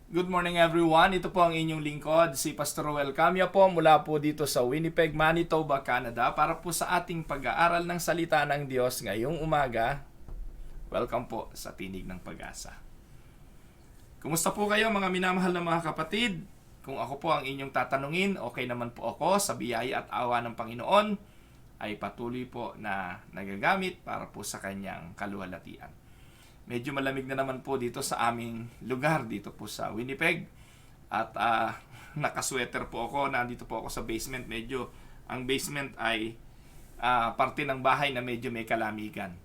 Good morning everyone. Ito po ang inyong lingkod, si Pastor Roel Camia po mula po dito sa Winnipeg, Manitoba, Canada para po sa ating pag-aaral ng salita ng Diyos ngayong umaga. Welcome po sa Tinig ng Pag-asa. Kumusta po kayo mga minamahal na mga kapatid? Kung ako po ang inyong tatanungin, okay naman po ako sa biyaya at awa ng Panginoon ay patuloy po na nagagamit para po sa kanyang kaluwalhatian. Medyo malamig na naman po dito sa aming lugar, dito po sa Winnipeg. At nakasweater po ako, nandito po ako sa basement. Medyo, ang basement ay parte ng bahay na medyo may kalamigan.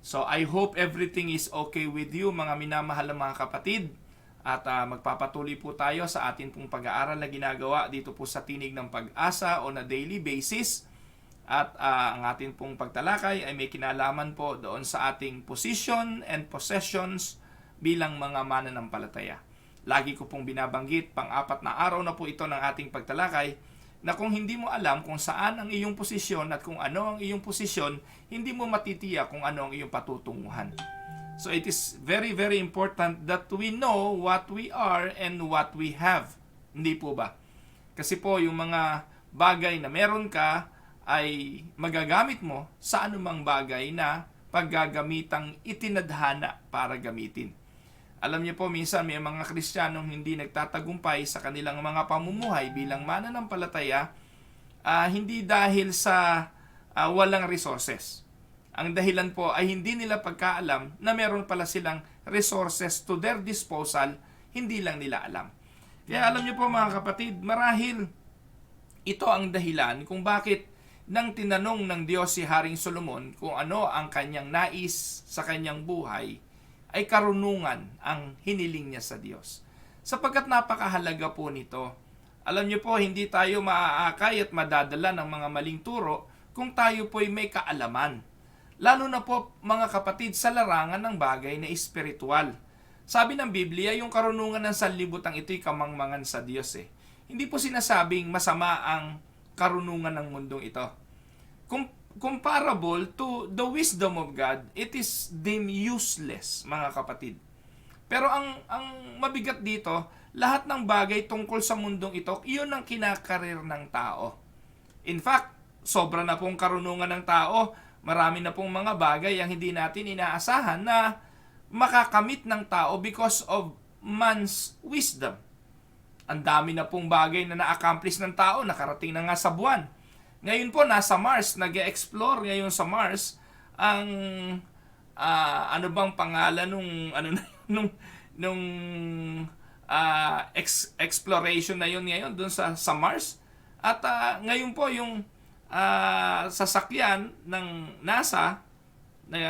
So I hope everything is okay with you mga minamahal na mga kapatid. At magpapatuloy po tayo sa atin pong pag-aaral na ginagawa dito po sa Tinig ng Pag-asa on a daily basis. At ang ating pong pagtalakay ay may kinalaman po doon sa ating position and possessions bilang mga mananampalataya. Lagi ko pong binabanggit, pang-apat na araw na po ito ng ating pagtalakay, na kung hindi mo alam kung saan ang iyong posisyon at kung ano ang iyong posisyon, hindi mo matitiyak kung ano ang iyong patutunguhan. So it is very, very important that we know what we are and what we have. Hindi po ba? Kasi po yung mga bagay na meron ka, ay magagamit mo sa anumang bagay na paggagamitang itinadhana para gamitin. Alam niyo po, minsan may mga Kristiyanong hindi nagtatagumpay sa kanilang mga pamumuhay bilang mananampalataya, hindi dahil sa walang resources. Ang dahilan po ay hindi nila pagkaalam na meron pala silang resources to their disposal, hindi lang nila alam. Kaya alam niyo po mga kapatid, marahil ito ang dahilan kung bakit nang tinanong ng Diyos si Haring Solomon kung ano ang kanyang nais sa kanyang buhay, ay karunungan ang hiniling niya sa Diyos. Sapagkat napakahalaga po nito. Alam niyo po, hindi tayo maaakay at madadala ng mga maling turo kung tayo po'y may kaalaman. Lalo na po mga kapatid sa larangan ng bagay na espiritual. Sabi ng Biblia, yung karunungan ng sanlibutan ito'y kamangmangan sa Diyos eh. Hindi po sinasabing masama ang karunungan ng mundong ito. Comparable to the wisdom of God, it is deemed useless, mga kapatid. Pero ang mabigat dito, lahat ng bagay tungkol sa mundong ito, iyon ang kinakarir ng tao. In fact, sobra na pong karunungan ng tao, marami na pong mga bagay ang hindi natin inaasahan na makakamit ng tao because of man's wisdom. Ang dami na pong bagay na na-accomplish ng tao, nakarating na nga sa buwan. Ngayon po, nasa Mars, nag-explore ngayon sa Mars, ang, ano bang pangalan nung exploration na yun ngayon, dun sa Mars. At ngayon po, yung sasakyan ng NASA, na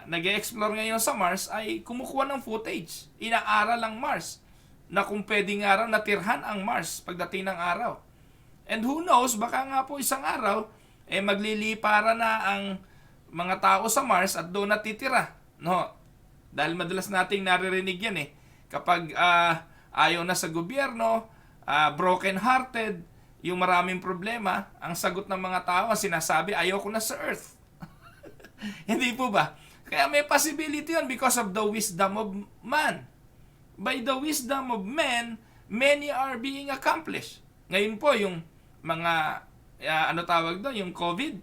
nag-explore ngayon sa Mars, ay kumukuha ng footage. Inaaral ang Mars na kung pwedeng araw natirhan ang Mars pagdating ng araw. And who knows, baka nga po isang araw, maglilipara na ang mga tao sa Mars at doon natitira. No? Dahil madalas nating naririnig yan eh. Kapag ayaw na sa gobyerno, broken-hearted, yung maraming problema, ang sagot ng mga tao, sinasabi, ayaw ko na sa Earth. Hindi po ba? Kaya may possibility yun because of the wisdom of man. By the wisdom of men, many are being accomplished. Ngayon po, yung mga, tawag doon, yung COVID,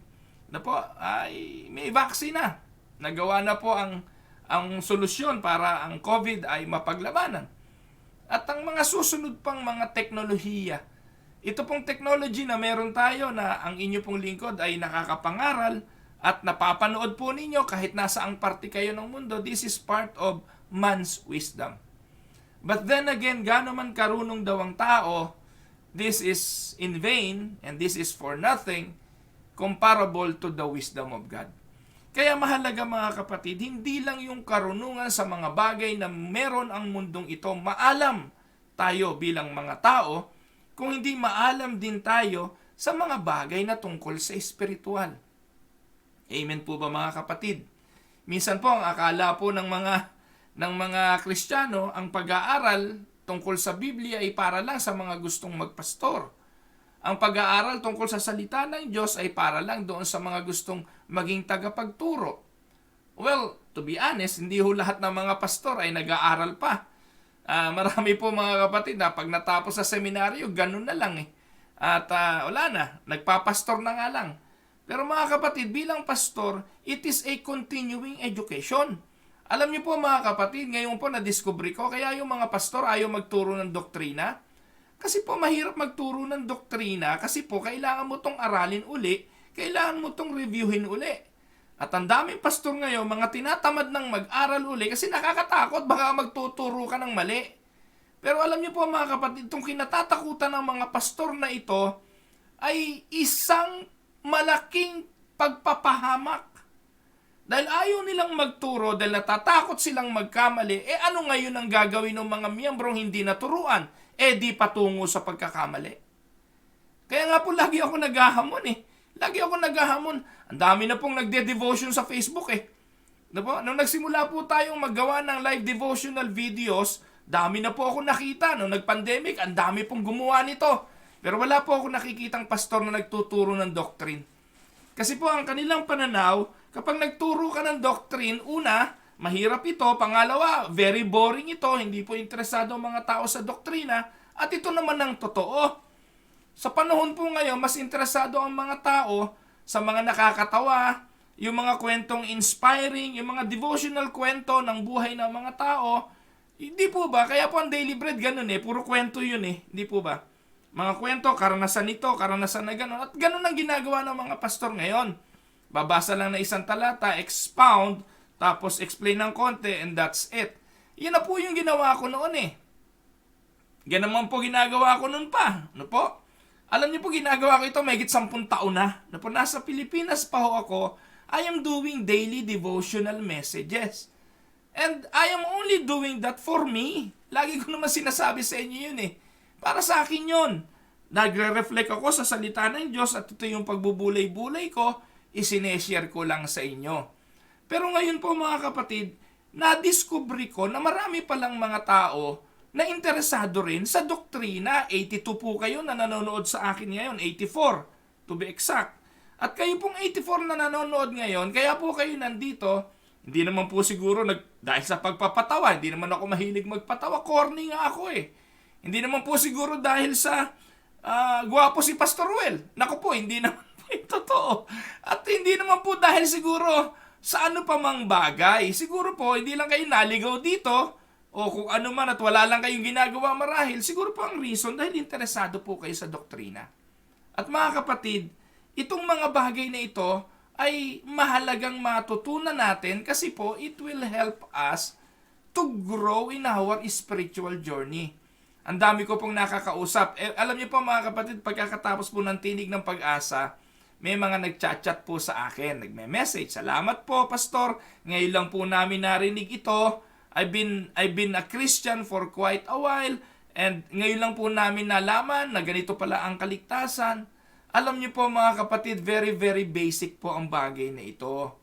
na po, ay may vaccine na. Nagawa na po ang solusyon para ang COVID ay mapaglabanan. At ang mga susunod pang mga teknolohiya, ito pong technology na meron tayo na ang inyo pong lingkod ay nakakapangaral at napapanood po ninyo kahit nasa ang parte kayo ng mundo, this is part of man's wisdom. But then again, gaano man karunong daw ang tao, this is in vain and this is for nothing comparable to the wisdom of God. Kaya mahalaga mga kapatid, hindi lang yung karunungan sa mga bagay na meron ang mundong ito, maalam tayo bilang mga tao, kung hindi maalam din tayo sa mga bagay na tungkol sa espiritual. Amen po ba mga kapatid? Minsan po ang akala po ng mga Kristiyano, ang pag-aaral tungkol sa Biblia ay para lang sa mga gustong magpastor. Ang pag-aaral tungkol sa salita ng Diyos ay para lang doon sa mga gustong maging tagapagturo. Well, to be honest, hindi ho lahat ng mga pastor ay nag-aaral pa. Marami po mga kapatid na pag natapos sa seminaryo, ganun na lang eh. At wala na, nagpapastor na nga lang. Pero mga kapatid, bilang pastor, it is a continuing education. Alam niyo po mga kapatid, ngayon po na-discover ko, kaya yung mga pastor ayaw magturo ng doktrina. Kasi po mahirap magturo ng doktrina kasi po kailangan mo tong aralin uli, kailangan mo tong reviewin uli. At ang daming pastor ngayon, mga tinatamad ng mag-aral uli kasi nakakatakot, baka magtuturo ka ng mali. Pero alam niyo po mga kapatid, itong kinatatakutan ng mga pastor na ito ay isang malaking pagpapahamak. Dahil ayaw nilang magturo, dahil natatakot silang magkamali, ano ngayon ang gagawin ng mga miyembrong hindi naturuan? Di patungo sa pagkakamali. Kaya nga po lagi ako naghahamon eh. Lagi ako naghahamon. Ang dami na pong nagde-devotion sa Facebook eh. Nung nagsimula po tayong maggawa ng live devotional videos, dami na po ako nakita. Nung nag-pandemic, ang dami pong gumawa nito. Pero wala po ako nakikitang pastor na nagtuturo ng doctrine. Kasi po ang kanilang pananaw, kapag nagturo ka ng doctrine, una, mahirap ito. Pangalawa, very boring ito. Hindi po interesado ang mga tao sa doktrina. At ito naman ang totoo. Sa panahon po ngayon, mas interesado ang mga tao sa mga nakakatawa, yung mga kwentong inspiring, yung mga devotional kwento ng buhay ng mga tao. Hindi po ba? Kaya po ang Daily Bread ganun eh. Puro kwento yun eh. Hindi po ba? Mga kwento, karanasan ito, karanasan na ganun. At ganun ang ginagawa ng mga pastor ngayon. Babasa lang na isang talata, expound, tapos explain ng konti, and that's it. Yan na po yung ginawa ko noon eh. Yan naman po ginagawa ko noon pa. Ano po? Alam niyo po, ginagawa ko ito mahigit 10 taon na. Na po, nasa Pilipinas pa ho ako, I am doing daily devotional messages. And I am only doing that for me. Lagi ko naman sinasabi sa inyo yun eh. Para sa akin yun. Nagre-reflect ako sa salita ng Diyos at ito yung pagbubulay-bulay ko, isineshare ko lang sa inyo. Pero ngayon po mga kapatid, na-discover ko na marami palang mga tao na interesado rin sa doktrina. 82 po kayo na nanonood sa akin ngayon, 84 to be exact. At kayo pong 84 na nanonood ngayon, kaya po kayo nandito, hindi naman po siguro dahil sa pagpapatawa, hindi naman ako mahilig magpatawa, corny nga ako eh. Hindi naman po siguro dahil sa gwapo si Pastor Ruel. Naku po, hindi naman po yung totoo. At hindi naman po dahil siguro sa ano pa mang bagay. Siguro po, hindi lang kayo naligaw dito, o kung ano man at wala lang kayong ginagawa marahil, siguro po ang reason dahil interesado po kayo sa doktrina. At mga kapatid, itong mga bagay na ito ay mahalagang matutunan natin kasi po it will help us to grow in our spiritual journey. Ang dami ko pong nakakausap. Alam niyo po mga kapatid, pagkatapos po ng Tinig ng Pag-asa, may mga nagchat-chat po sa akin, nagme-message. Salamat po, Pastor. Ngayon lang po namin narinig ito. I've been a Christian for quite a while and ngayon lang po namin nalaman na ganito pala ang kaligtasan. Alam niyo po mga kapatid, very very basic po ang bagay na ito.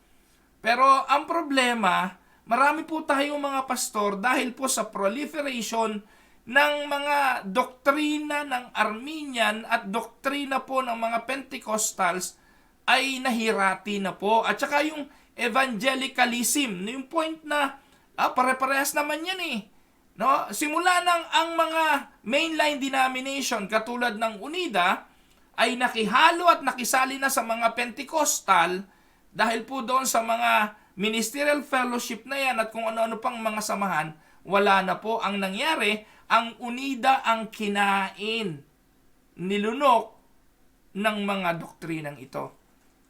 Pero ang problema, marami po tayong mga pastor dahil po sa proliferation ng mga doktrina ng Arminian at doktrina po ng mga Pentecostals ay nahirati na po. At saka yung evangelicalism, yung point na pare-parehas naman yan eh. No? Simula nang ang mga mainline denomination katulad ng UNIDA ay nakihalo at nakisali na sa mga Pentecostal dahil po doon sa mga ministerial fellowship na yan at kung ano-ano pang mga samahan, wala na po ang nangyari. Ang UNIDA ang kinain, nilunok ng mga doktrinang ito.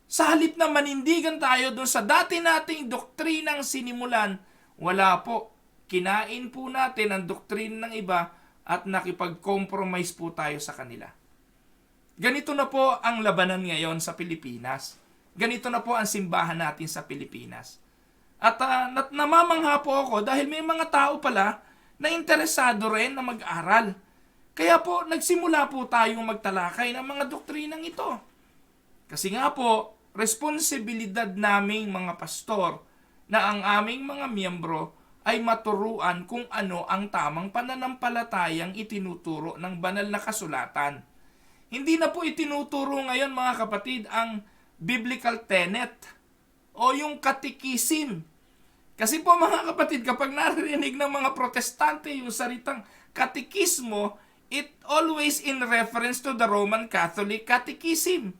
Sa halip na manindigan tayo doon sa dati nating doktrinang sinimulan, wala po. Kinain po natin ang doktrina ng iba at nakipag-compromise po tayo sa kanila. Ganito na po ang labanan ngayon sa Pilipinas. Ganito na po ang simbahan natin sa Pilipinas. At namamangha po ako dahil may mga tao pala na interesado rin na mag-aral. Kaya po, nagsimula po tayong magtalakay ng mga doktrinang ito. Kasi nga po, responsibilidad naming mga pastor na ang aming mga miyembro ay maturuan kung ano ang tamang pananampalatayang itinuturo ng banal na kasulatan. Hindi na po itinuturo ngayon mga kapatid ang biblical tenet o yung katikisim. Kasi po mga kapatid, kapag narinig ng mga protestante yung salitang katekismo, it always in reference to the Roman Catholic Catechism.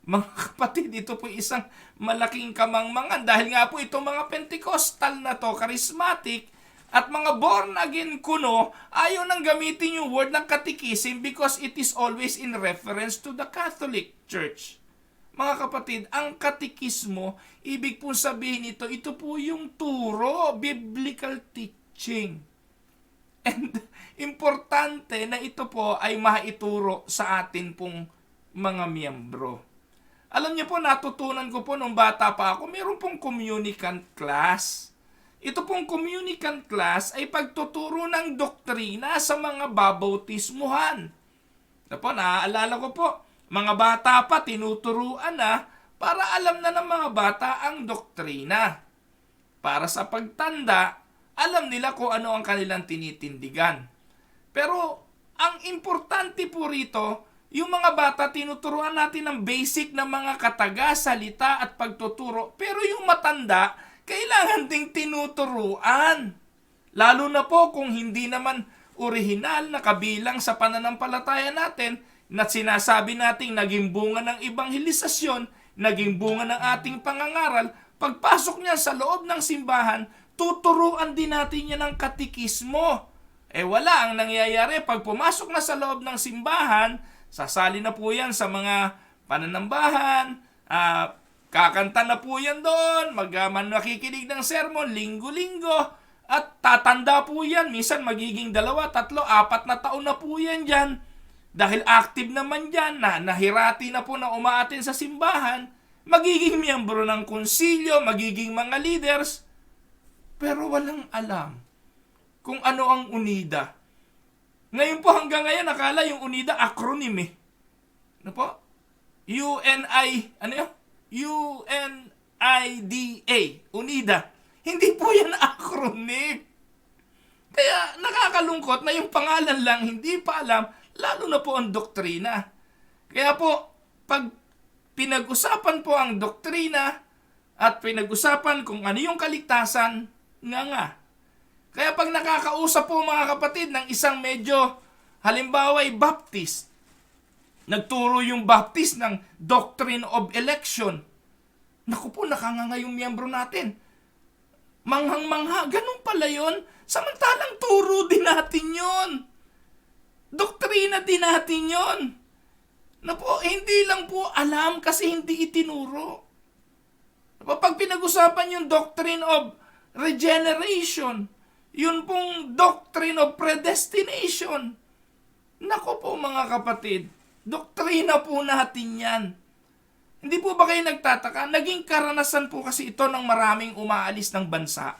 Mga kapatid, ito po isang malaking kamangmangan dahil nga po itong mga Pentecostal na to, charismatic, at mga born again kuno, ayaw nang gamitin yung word ng catechism because it is always in reference to the Catholic Church. Mga kapatid, ang katekismo, ibig pong sabihin ito po yung turo, biblical teaching. And importante na ito po ay maituro sa atin pong mga miyembro. Alam niyo po, natutunan ko po nung bata pa ako, meron pong communicant class. Ito pong communicant class ay pagtuturo ng doktrina sa mga babautismuhan. Ito po, naaalala ko po, mga bata pa, tinuturuan na para alam na ng mga bata ang doktrina. Para sa pagtanda, alam nila kung ano ang kanilang tinitindigan. Pero, ang importante po rito, yung mga bata, tinuturuan natin ng basic na mga kataga, salita at pagtuturo. Pero yung matanda, kailangan ding tinuturuan. Lalo na po kung hindi naman orihinal na kabilang sa pananampalataya natin, na sinasabi nating naging bunga ng ebanghelisasyon, naging bunga ng ating pangangaral, pagpasok niya sa loob ng simbahan, tuturuan din natin niya ng katekismo. Wala ang nangyayari. Pag pumasok na sa loob ng simbahan, sasali na po yan sa mga pananambahan, kakanta na po yan doon, nakikinig ng sermon, linggo-linggo, at tatanda po yan. Minsan magiging 2, 3, 4 na taon na po yan dyan. Dahil active naman dyan, nahirati na po na umaatin sa simbahan, magiging miyembro ng konsilyo, magiging mga leaders, pero walang alam kung ano ang UNIDA. Ngayon po hanggang ngayon, nakala yung UNIDA acronym eh. Ano po? UNIDA, UNIDA. Hindi po yan acronym. Kaya nakakalungkot na yung pangalan lang, hindi pa alam, lalo na po ang doktrina. Kaya po, pag pinag-usapan po ang doktrina at pinag-usapan kung ano yung kaligtasan, nga. Kaya pag nakakausap po mga kapatid ng isang medyo, halimbawa ay Baptist, nagturo yung Baptist ng doctrine of election. Naku po, nakanganga yung miyembro natin. Manghang-mangha, ganun pala yun. Samantalang turo din natin yun. Doktrina din natin yun. Na po, hindi lang po alam kasi hindi itinuro. Pag pinag-usapan yung doctrine of regeneration, yun pong doctrine of predestination. Nako po mga kapatid, doktrina po natin yan. Hindi po ba kayo nagtataka? Naging karanasan po kasi ito ng maraming umaalis ng bansa.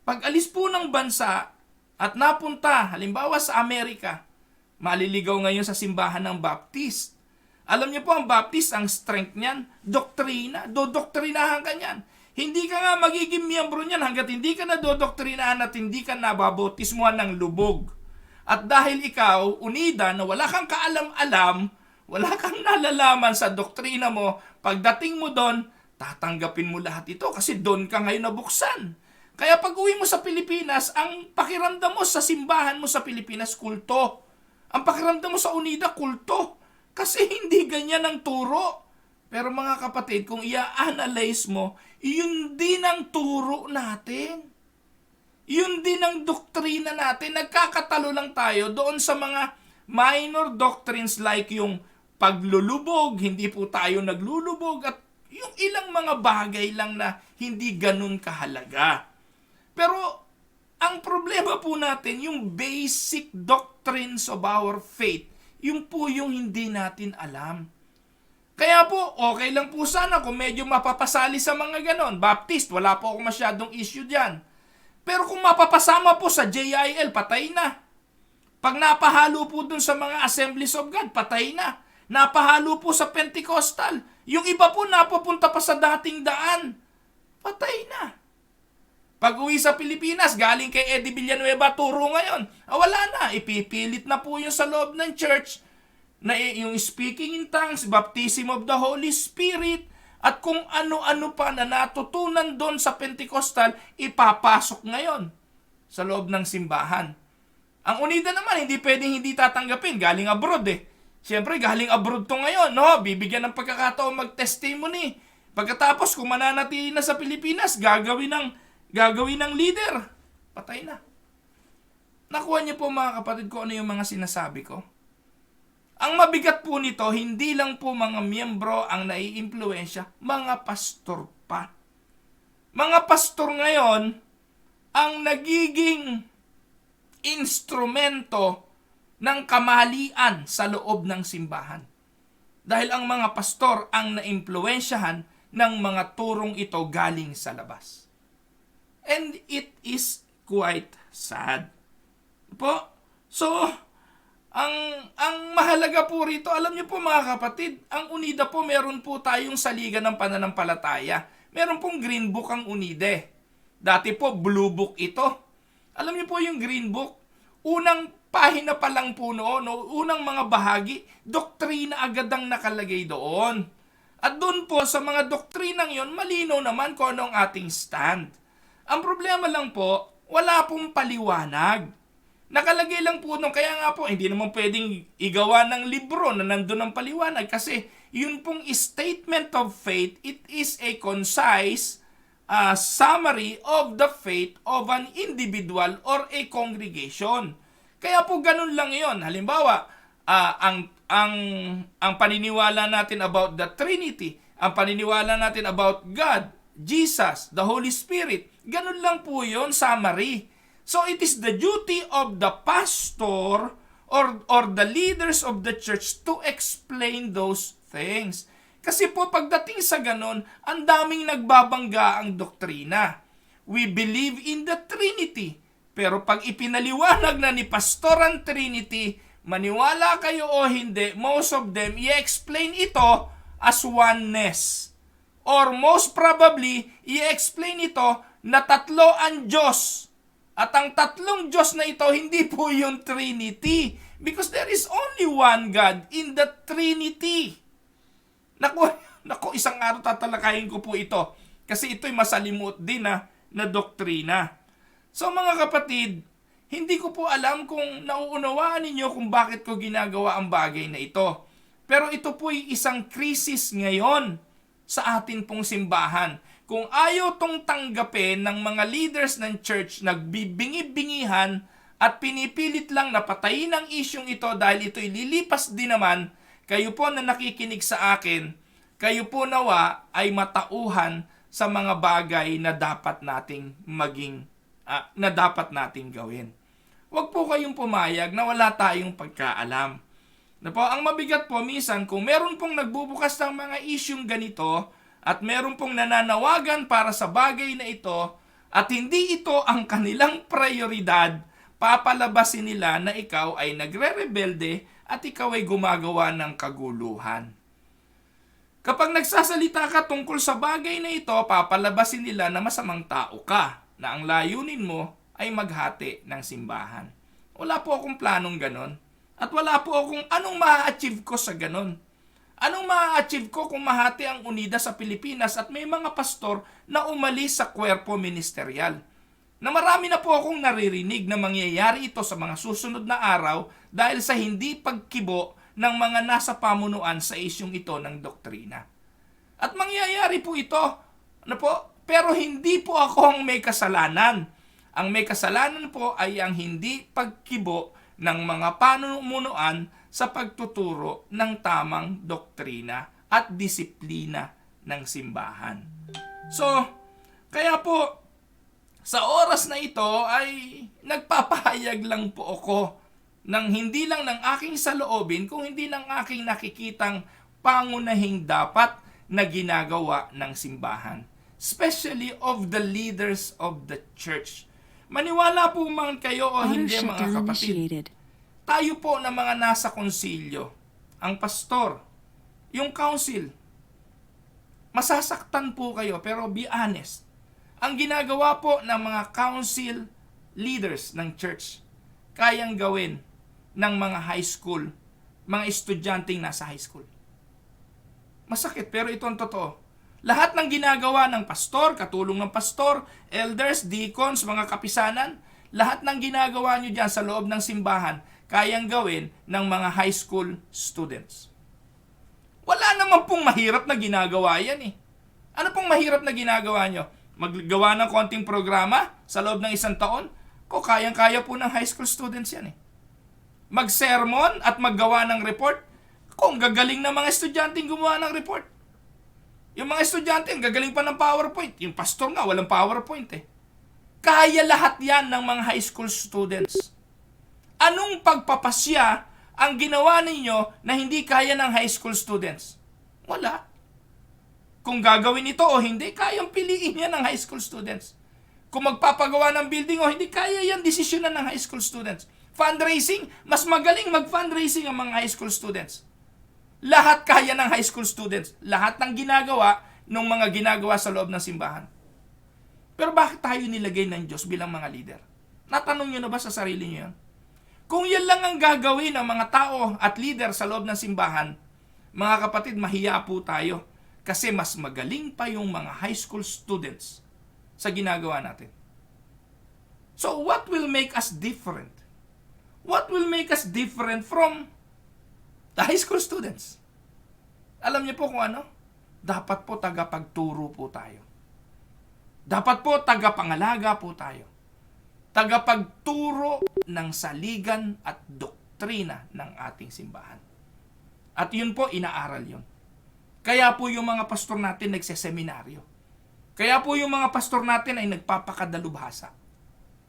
Pag alis po ng bansa at napunta, halimbawa sa Amerika, maliligaw ngayon sa simbahan ng Baptist. Alam niyo po, ang Baptist, ang strength niyan, doktrina. Dodoktrinahan ka niyan. Hindi ka nga magiging miyembro niyan hanggat hindi ka na dodoktrinahan at hindi ka nababautismuhan ng lubog. At dahil ikaw, UNIDA, na wala kang kaalam-alam, wala kang nalalaman sa doktrina mo, pagdating mo doon, tatanggapin mo lahat ito kasi doon ka ngayon nabuksan. Kaya pag uwi mo sa Pilipinas, ang pakiramdam mo sa simbahan mo sa Pilipinas, kulto. Ang pakiramdam mo sa UNIDA, kulto. Kasi hindi ganyan ang turo. Pero mga kapatid, kung i-analyze mo, yun din ang turo natin. Yun din ang doktrina natin. Nagkakatalo lang tayo doon sa mga minor doctrines like yung paglulubog, hindi po tayo naglulubog, at yung ilang mga bagay lang na hindi ganun kahalaga. Pero ang problema po natin, yung basic doctrines of our faith, yung po yung hindi natin alam. Kaya po, okay lang po sana kung medyo mapapasali sa mga ganon. Baptist, wala po akong masyadong issue dyan. Pero kung mapapasama po sa JIL, patay na. Pag napahalo po dun sa mga Assemblies of God, patay na. Napahalo po sa Pentecostal. Yung iba po napupunta pa sa dating daan. Patay na. Pag uwi sa Pilipinas, galing kay Eddie Villanueva, turo ngayon. Wala na. Ipipilit na po yung sa loob ng church na yung speaking in tongues, baptism of the Holy Spirit, At kung ano-ano pa na natutunan doon sa Pentecostal, ipapasok ngayon sa loob ng simbahan. Ang UNIDA naman, hindi pwedeng hindi tatanggapin. Galing abroad eh. Siyempre, galing abroad to ngayon. No? Bibigyan ng pagkakataon mag-testimony. Pagkatapos, kung mananatili na sa Pilipinas, gagawin ng leader. Patay na. Nakuha niyo po mga kapatid ko ano yung mga sinasabi ko? Ang mabigat po nito, hindi lang po mga miyembro ang naiimpluwensya, mga pastor pa. Mga pastor ngayon, ang nagiging instrumento ng kamalian sa loob ng simbahan. Dahil ang mga pastor ang naimpluwensyahan ng mga turong ito galing sa labas. And it is quite sad. Po, so, ang mahalaga po rito, alam niyo po mga kapatid, ang UNIDA po meron po tayong saligan ng pananampalataya. Meron pong Green Book ang UNIDA. Dati po Blue Book ito. Alam niyo po yung Green Book, unang pahina pa lang po noon, unang mga bahagi, doktrina agad ang nakalagay doon. At doon po sa mga doktrinang yon, malinaw naman kung ano ang ating stand. Ang problema lang po, wala pong paliwanag. Nakalagay lang po nung, kaya nga po, hindi naman pwedeng igawa ng libro na nandun ang paliwanag kasi yun pong statement of faith, it is a concise summary of the faith of an individual or a congregation. Kaya po ganun lang yon. Halimbawa, ang paniniwala natin about the Trinity, ang paniniwala natin about God, Jesus, the Holy Spirit, ganun lang po yon, summary. So it is the duty of the pastor or the leaders of the church to explain those things. Kasi po pagdating sa ganon, ang daming nagbabangga ang doktrina. We believe in the Trinity. Pero pag ipinaliwanag na ni pastor ang Trinity, maniwala kayo o hindi, most of them i-explain ito as oneness. Or most probably, i-explain ito na tatlo ang Diyos. At ang tatlong Diyos na ito, hindi po yung Trinity. Because there is only one God in the Trinity. Naku, isang araw tatalakayin ko po ito. Kasi ito'y masalimut din na doktrina. So mga kapatid, hindi ko po alam kung nauunawaan ninyo kung bakit ko ginagawa ang bagay na ito. Pero ito po'y isang krisis ngayon sa atin pong simbahan. Kung ayaw tong tanggapin ng mga leaders ng church, nagbibingi-bingihan at pinipilit lang na patayin ang isyong ito dahil ito ililipas din naman, kayo po na nakikinig sa akin, kayo po nawa ay matauhan sa mga bagay na dapat nating na dapat nating gawin. Huwag po kayong pumayag na wala tayong pagkaalam. Ang mabigat po minsan kung meron pong nagbubukas ng mga isyong ganito, at meron pong nananawagan para sa bagay na ito at hindi ito ang kanilang prioridad, papalabasin nila na ikaw ay nagre-rebelde at ikaw ay gumagawa ng kaguluhan. Kapag nagsasalita ka tungkol sa bagay na ito, papalabasin nila na masamang tao ka, na ang layunin mo ay maghati ng simbahan. Wala po akong planong ganon. At wala po akong anong ma-achieve ko sa ganon. Anong ma-achieve ko kung mahati ang UNIDA sa Pilipinas at may mga pastor na umalis sa kwerpo ministerial? Na marami na po akong naririnig na mangyayari ito sa mga susunod na araw dahil sa hindi pagkibo ng mga nasa pamunuan sa isyong ito ng doktrina. At mangyayari po ito, pero hindi po ako ang may kasalanan. Ang may kasalanan po ay ang hindi pagkibo ng mga pamunuan sa pagtuturo ng tamang doktrina at disiplina ng simbahan. So, kaya po, sa oras na ito ay nagpapahayag lang po ako ng hindi lang ng aking saloobin, kung hindi ng aking nakikitang pangunahing dapat na ginagawa ng simbahan. Especially of the leaders of the church. Maniwala po man kayo o hindi mga kapatid. Tayo po na mga nasa konsilyo, ang pastor, yung council, masasaktan po kayo pero be honest. Ang ginagawa po ng mga council leaders ng church, kayang gawin ng mga high school, mga estudyanteng nasa high school. Masakit pero ito ang totoo. Lahat ng ginagawa ng pastor, katulong ng pastor, elders, deacons, mga kapisanan, lahat ng ginagawa nyo dyan sa loob ng simbahan, kayang gawin ng mga high school students. Wala naman pong mahirap na ginagawa yan eh. Ano pong mahirap na ginagawa nyo? Maggawa ng konting programa sa loob ng isang taon? Kayang-kaya po ng high school students yan eh. Mag-sermon at maggawa ng report? Kung gagaling na mga estudyante gumawa ng report. Yung mga estudyante, gagaling pa ng PowerPoint. Yung pastor nga, walang PowerPoint eh. Kaya lahat yan ng mga high school students. Anong pagpapasya ang ginawa ninyo na hindi kaya ng high school students? Wala. Kung gagawin ito o hindi, kayang piliin yan ng high school students. Kung magpapagawa ng building o hindi, kaya yan desisyonan ng high school students. Fundraising, mas magaling mag-fundraising ang mga high school students. Lahat kaya ng high school students. Lahat ng ginagawa ng mga ginagawa sa loob ng simbahan. Pero bakit tayo nilagay ng Diyos bilang mga leader? Natanong nyo na ba sa sarili nyo yan? Kung yan lang ang gagawin ng mga tao at leader sa loob ng simbahan, mga kapatid, mahiya po tayo. Kasi mas magaling pa yung mga high school students sa ginagawa natin. So what will make us different? What will make us different from the high school students? Alam niyo po kung ano? Dapat po tagapagturo po tayo. Dapat po tagapangalaga po tayo. Tagapagturo ng saligan at doktrina ng ating simbahan. At yun po, inaaral yun. Kaya po yung mga pastor natin nagseseminaryo. Kaya po yung mga pastor natin ay nagpapakadalubhasa.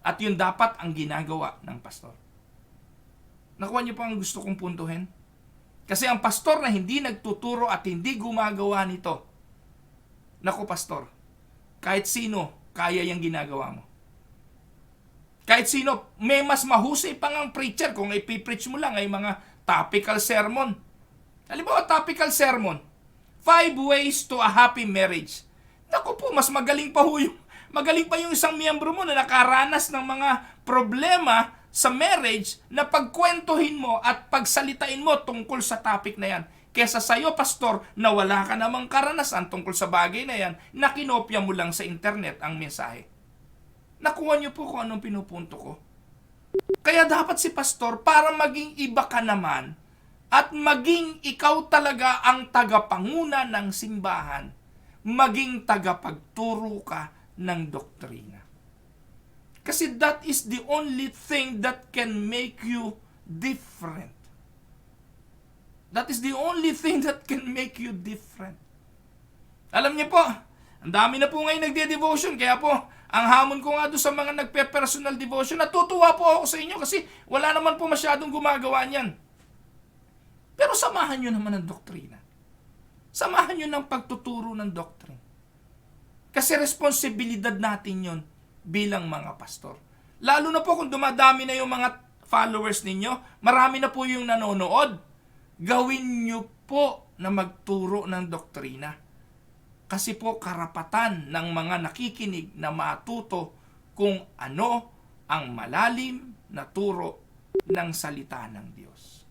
At yun dapat ang ginagawa ng pastor. Nakuha niyo po ang gusto kong puntuhin? Kasi ang pastor na hindi nagtuturo at hindi gumagawa nito, naku pastor, kahit sino, kaya yung ginagawa mo. Kahit sino, may mas mahusay pang ang preacher kung ipipreach mo lang ay mga topical sermon. Halimbawa, topical sermon, 5 ways to a happy marriage. Naku po, mas magaling pa yung isang miyembro mo na nakaranas ng mga problema sa marriage na pagkwentuhin mo at pagsalitain mo tungkol sa topic na yan. Kesa sa'yo, pastor, na wala ka namang karanasan tungkol sa bagay na yan, na kinopya mo lang sa internet ang mensahe. Nakuha niyo po kung anong pinupunto ko. Kaya dapat si pastor, para maging iba ka naman, at maging ikaw talaga ang tagapanguna ng simbahan, maging tagapagturo ka ng doktrina. Kasi that is the only thing that can make you different. That is the only thing that can make you different. Alam niyo po, ang dami na po ngayon nagde-devotion. Kaya po, ang hamon ko nga doon sa mga nagpe-personal devotion, natutuwa po ako sa inyo kasi wala naman po masyadong gumagawa niyan. Pero samahan nyo naman ng doktrina. Samahan nyo ng pagtuturo ng doctrine. Kasi responsibilidad natin yon bilang mga pastor. Lalo na po kung dumadami na yung mga followers ninyo, marami na po yung nanonood. Gawin nyo po na magturo ng doktrina. Kasi po karapatan ng mga nakikinig na matuto kung ano ang malalim na turo ng salita ng Diyos.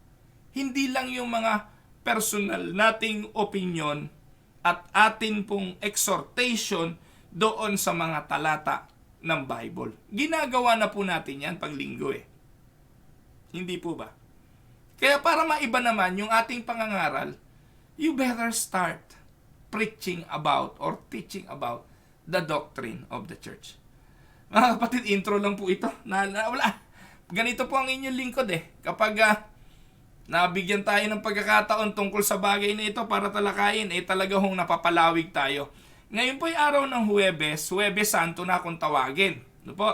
Hindi lang yung mga personal nating opinion at atin pong exhortation doon sa mga talata ng Bible. Ginagawa na po natin yan pag linggo eh. Hindi po ba? Kaya para maiba naman yung ating pangangaral, you better start preaching about or teaching about the doctrine of the church. Mga kapatid, intro lang po ito. Wala. Ganito po ang inyong lingkod eh. Kapag nabigyan tayo ng pagkakataon tungkol sa bagay na ito para talakayin, talaga hong napapalawig tayo. Ngayon po ay araw ng Huwebes, Huwebes Santo na kung tawagin. Ano po?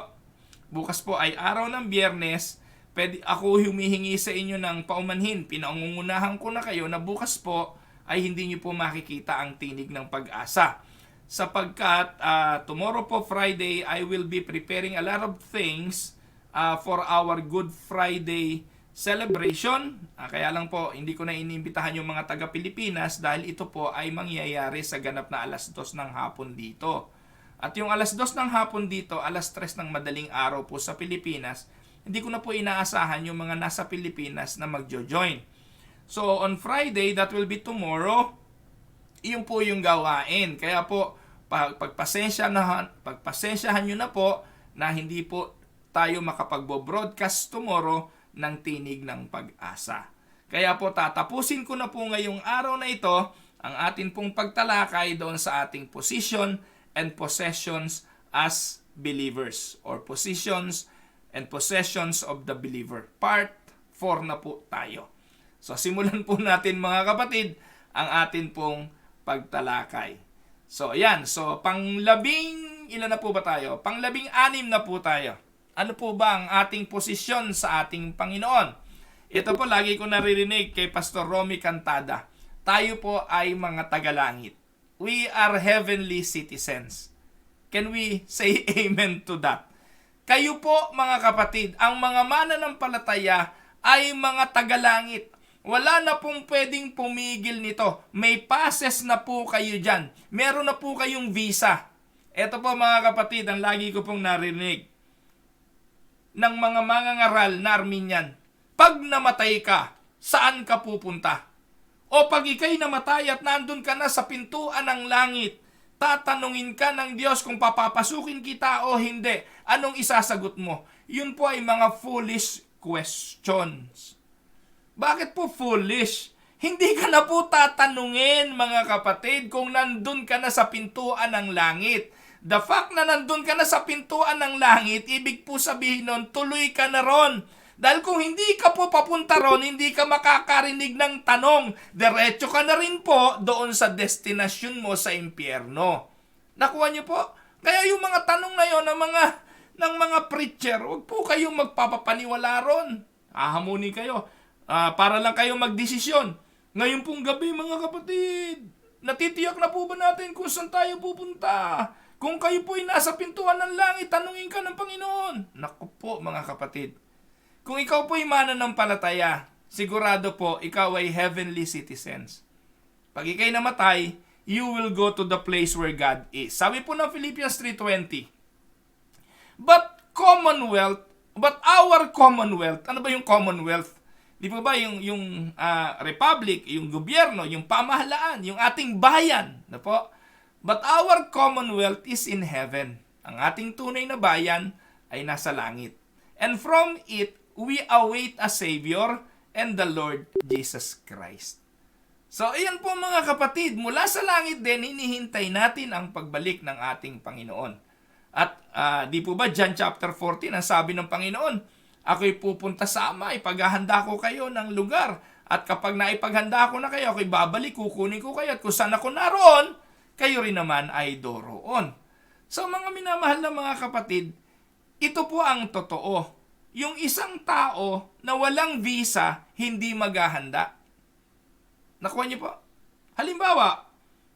Bukas po ay araw ng Biyernes. Pwede ako humihingi sa inyo ng paumanhin. Pinaungunahan ko na kayo na bukas po ay hindi niyo po makikita ang tinig ng pag-asa. Sapagkat tomorrow po Friday, I will be preparing a lot of things for our Good Friday celebration. Kaya lang po, hindi ko na inimbitahan yung mga taga-Pilipinas dahil ito po ay mangyayari sa ganap na 2:00 ng hapon dito. At yung 2:00 ng hapon dito, 3:00 ng madaling araw po sa Pilipinas, hindi ko na po inaasahan yung mga nasa Pilipinas na magjo-join. So on Friday, that will be tomorrow, Iyon po yung gawain. Kaya po, pagpasensyahan nyo na po na hindi po tayo makapagbo-broadcast tomorrow ng Tinig ng Pag-asa. Kaya po tatapusin ko na po ngayong araw na ito ang atin pong pagtalakay doon sa ating position and possessions as believers, or positions and possessions of the believer. Part 4 na po tayo. So simulan po natin mga kapatid ang atin pong pagtalakay. So ayan, so ilan na po ba tayo? Pang-16 na po tayo. Ano po ba ang ating posisyon sa ating Panginoon? Ito po lagi ko naririnig kay Pastor Romy Cantada. Tayo po ay mga tagalangit. We are heavenly citizens. Can we say amen to that? Kayo po mga kapatid, ang mga mananampalataya ay mga tagalangit. Wala na pong pwedeng pumigil nito. May passes na po kayo dyan. Meron na po kayong visa. Ito po mga kapatid, ang lagi ko pong narinig ng mga mangangaral na Arminian. Pag namatay ka, saan ka pupunta? O pag ikay namatay at nandun ka na sa pintuan ng langit, tatanungin ka ng Diyos kung papapasukin kita o hindi. Anong isasagot mo? Yun po ay mga foolish questions. Bakit po foolish? Hindi ka na po tatanungin mga kapatid kung nandun ka na sa pintuan ng langit. The fact na nandun ka na sa pintuan ng langit, ibig po sabihin nun, tuloy ka na ron. Dahil kung hindi ka po papunta ron, hindi ka makakarinig ng tanong. Diretso ka na rin po doon sa destinasyon mo sa impyerno. Nakuha niyo po? Kaya yung mga tanong na yon ng mga preacher, huwag po kayong magpapapaniwala ron. Hahamunin kayo. Para lang kayo magdesisyon. Ngayon pong gabi mga kapatid, natitiyak na po ba natin kung saan tayo pupunta? Kung kayo po ay nasa pintuan ng langit, tanungin ka ng Panginoon. Naku po mga kapatid. Kung ikaw po ay mananampalataya, sigurado po ikaw ay heavenly citizens. Pag ikay namatay, you will go to the place where God is. Sabi po ng Philippians 3:20. But our commonwealth, ano ba yung commonwealth? Di ba yung republic, yung gobyerno, yung pamahalaan, yung ating bayan, na po? But our commonwealth is in heaven. Ang ating tunay na bayan ay nasa langit. And from it, we await a Savior and the Lord Jesus Christ. So, ayan po mga kapatid, mula sa langit din, hinihintay natin ang pagbalik ng ating Panginoon. At di po ba, John chapter 14, ang sabi ng Panginoon, ako'y pupunta sa Ama, ipaghahanda ko kayo ng lugar. At kapag naipaghanda ko na kayo, ako'y babalik, kukunin ko kayo. At kung saan ako naroon, kayo rin naman ay doroon. So mga minamahal na mga kapatid, ito po ang totoo. Yung isang tao na walang visa, hindi maghahanda. Nakuha niyo po? Halimbawa,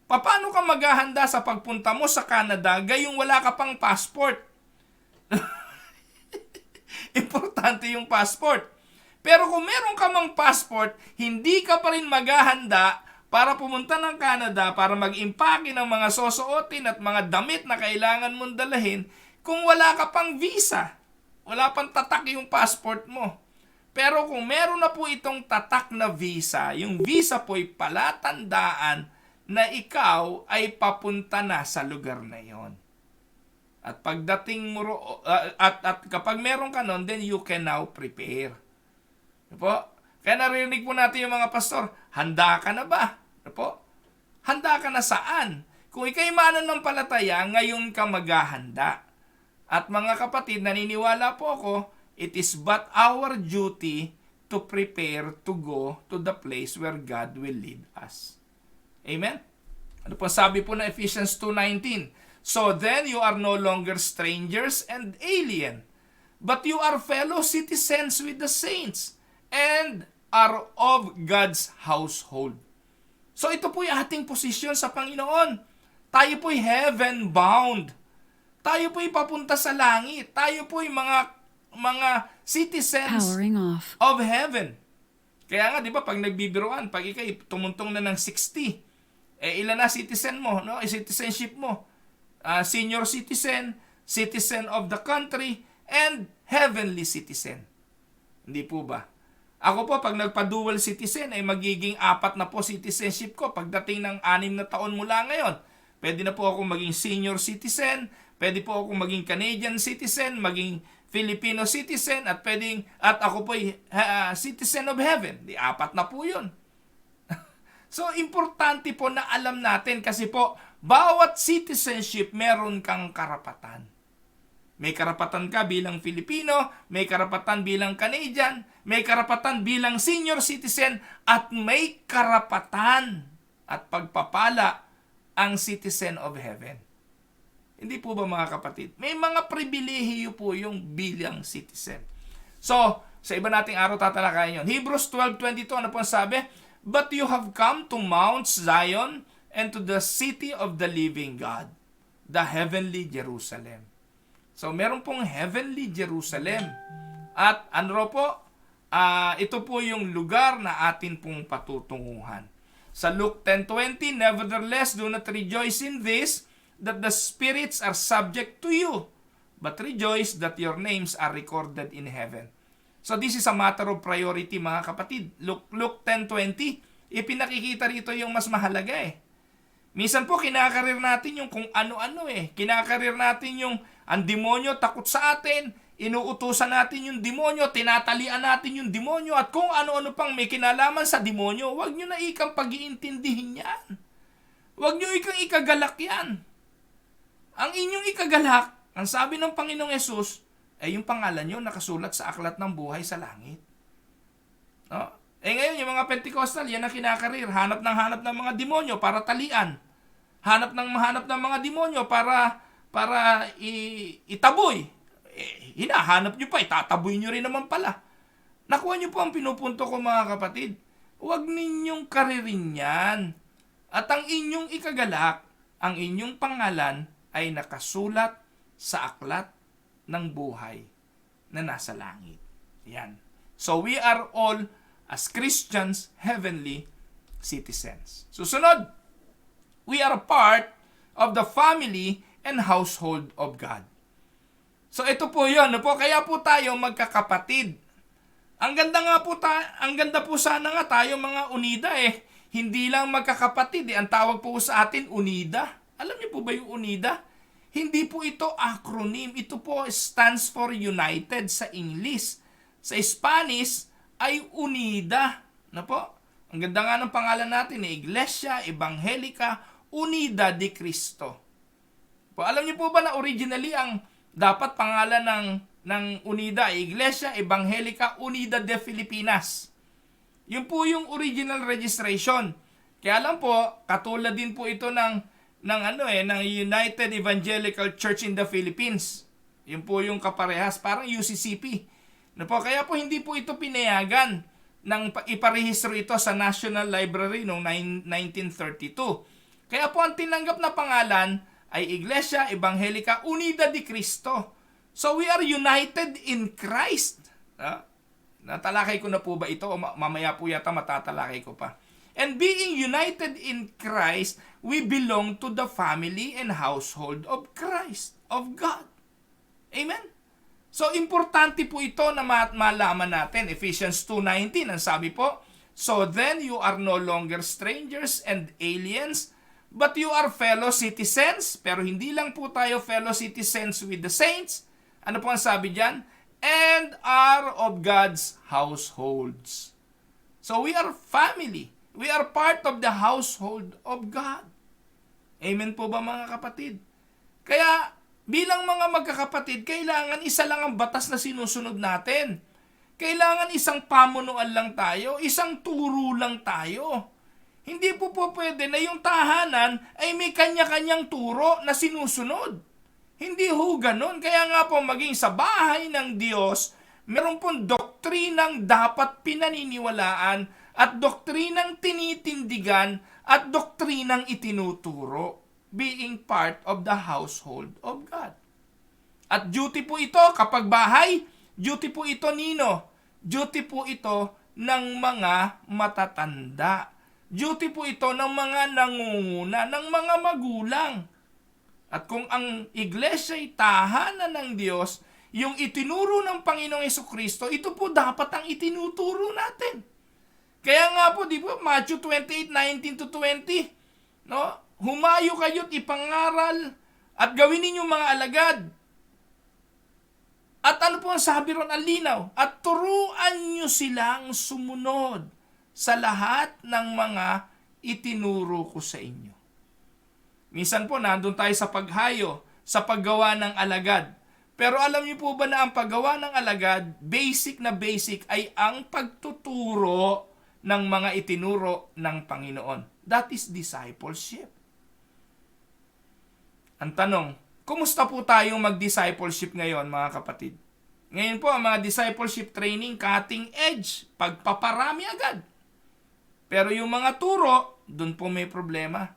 paano ka maghahanda sa pagpunta mo sa Canada gayong wala ka pang passport? Importante yung passport. Pero kung meron ka mang passport, hindi ka pa rin maghahanda para pumunta ng Canada para mag-impake ng mga sosuotin at mga damit na kailangan mong dalahin kung wala ka pang visa. Wala pang tatak yung passport mo. Pero kung meron na po itong tatak na visa, yung visa po ay palatandaan na ikaw ay papunta na sa lugar na yon. At pagdating mo at kapag meron ka nun, then you can now prepare. Po? Kaya narinig po natin yung mga pastor, handa ka na ba? Po? Handa ka na saan? Kung ikay mananampalataya, ngayon ka maghahanda. At mga kapatid, naniniwala po ako, it is but our duty to prepare to go to the place where God will lead us. Amen? Ano po sabi po ng Ephesians 2:19? So then you are no longer strangers and alien, but you are fellow citizens with the saints and are of God's household. So ito po yung ating posisyon sa Panginoon. Tayo po'y heaven bound. Tayo po'y papunta sa langit. Tayo po'y mga citizens of heaven. Kaya nga, di ba, pag nagbibiruan, pag ikay tumuntong na ng 60, ilan na citizen mo, no? Citizenship mo. Senior citizen, citizen of the country, and heavenly citizen. Hindi po ba? Ako po, pag nagpa-dual citizen, ay magiging 4 na po citizenship ko pagdating ng 6 na taon mula ngayon. Pwede na po ako maging senior citizen, pwede po ako maging Canadian citizen, maging Filipino citizen, at ako po ay citizen of heaven. 4 na po yun. So, importante po na alam natin kasi po, bawat citizenship meron kang karapatan. May karapatan ka bilang Filipino, may karapatan bilang Canadian, may karapatan bilang senior citizen, at may karapatan at pagpapala ang citizen of heaven. Hindi po ba mga kapatid? May mga pribilehiyo po yung bilang citizen. So, sa iba nating araw tatalakayin yun. Hebrews 12:22, ano po ang sabi? But you have come to Mount Zion and to the city of the living God, the heavenly Jerusalem. So, meron pong heavenly Jerusalem. At ano po? Ito po yung lugar na atin pong patutunguhan. Sa Luke 10:20, nevertheless, do not rejoice in this, that the spirits are subject to you, but rejoice that your names are recorded in heaven. So this is a matter of priority mga kapatid. Luke 10:20, ipinakikita rito yung mas mahalaga eh. Minsan po kinakarir natin yung kung ano-ano eh. Kinakarir natin yung ang demonyo takot sa atin, inuutusan natin yung demonyo, tinatalian natin yung demonyo, at kung ano-ano pang may kinalaman sa demonyo. Huwag nyo na ikang pag-iintindihin yan. Huwag nyo ikang ikagalak yan. Ang inyong ikagalak, ang sabi ng Panginoong Yesus, ay yung pangalan nyo nakasulat sa aklat ng buhay sa langit. No? Ngayon, yung mga Pentecostal, yan ang kinakarir. Hanap ng mga demonyo para talian. Hanap ng mga demonyo para itaboy. Hinahanap nyo pa, itataboy nyo rin naman pala. Nakuha nyo po ang pinupunto ko mga kapatid. Huwag ninyong karirin yan. At ang inyong ikagalak, ang inyong pangalan ay nakasulat sa aklat ng buhay na nasa langit. Yan. So we are all, as Christians, heavenly citizens. Susunod, we are a part of the family and household of God. So ito po yun. Kaya po tayo magkakapatid. Ang ganda po sana nga tayo mga unida eh. Hindi lang magkakapatid eh. Ang tawag po sa atin, unida. Alam niyo po ba yung unida? Hindi po ito acronym. Ito po stands for United sa English. Sa Spanish ay Unida. Na po? Ang ganda nga ng pangalan natin, Iglesia Evangelica Unida de Cristo. Po, alam niyo po ba na originally ang dapat pangalan ng Unida ay Iglesia Evangelica Unida de Filipinas. Yun po yung original registration. Kaya lang po, katulad din po ito ng United Evangelical Church in the Philippines. Yun po yung kaparehas, parang UCCP. Kaya po hindi po ito pinayagan nang iparehistro ito sa National Library noong 1932. Kaya po ang tinanggap na pangalan ay Iglesia Evangelica Unida de Cristo. So we are united in Christ. Natalakay ko na po ba ito? O mamaya po yata matatalakay ko pa. And being united in Christ, we belong to the family and household of Christ, of God. Amen? So, importante po ito na malaman natin. Ephesians 2:19, ang sabi po, so then you are no longer strangers and aliens, but you are fellow citizens. Pero hindi lang po tayo fellow citizens with the saints. Ano po ang sabi dyan? And are of God's households. So, we are family. We are part of the household of God. Amen po ba mga kapatid? Kaya bilang mga magkakapatid, kailangan isa lang ang batas na sinusunod natin. Kailangan isang pamunuan lang tayo, isang turo lang tayo. Hindi po pwede na yung tahanan ay may kanya-kanyang turo na sinusunod. Hindi ho ganun. Kaya nga po maging sa bahay ng Diyos, meron pong doktrinang dapat pinaniniwalaan at doktrinang tinitindigan at doktrinang itinuturo, being part of the household of God. At duty po ito kapag bahay, duty po ito nino? Duty po ito ng mga matatanda. Duty po ito ng mga nangunguna, ng mga magulang. At kung ang iglesia ay tahanan ng Diyos, yung itinuro ng Panginoong Hesukristo, ito po dapat ang itinuturo natin. Kaya nga po, di ba, Matthew 28:19-20, no? Humayo kayo't ipangaral at gawin ninyong mga alagad. At ano po ang sabi ron, ang linaw? At turuan nyo silang sumunod sa lahat ng mga itinuro ko sa inyo. Minsan po, nandun tayo sa paghayo, sa paggawa ng alagad. Pero alam niyo po ba na ang paggawa ng alagad, basic na basic, ay ang pagtuturo ng mga itinuro ng Panginoon. That is discipleship. Ang tanong, kumusta po tayong mag-discipleship ngayon, mga kapatid? Ngayon po, ang mga discipleship training, cutting edge, pagpaparami agad. Pero yung mga turo, dun po may problema.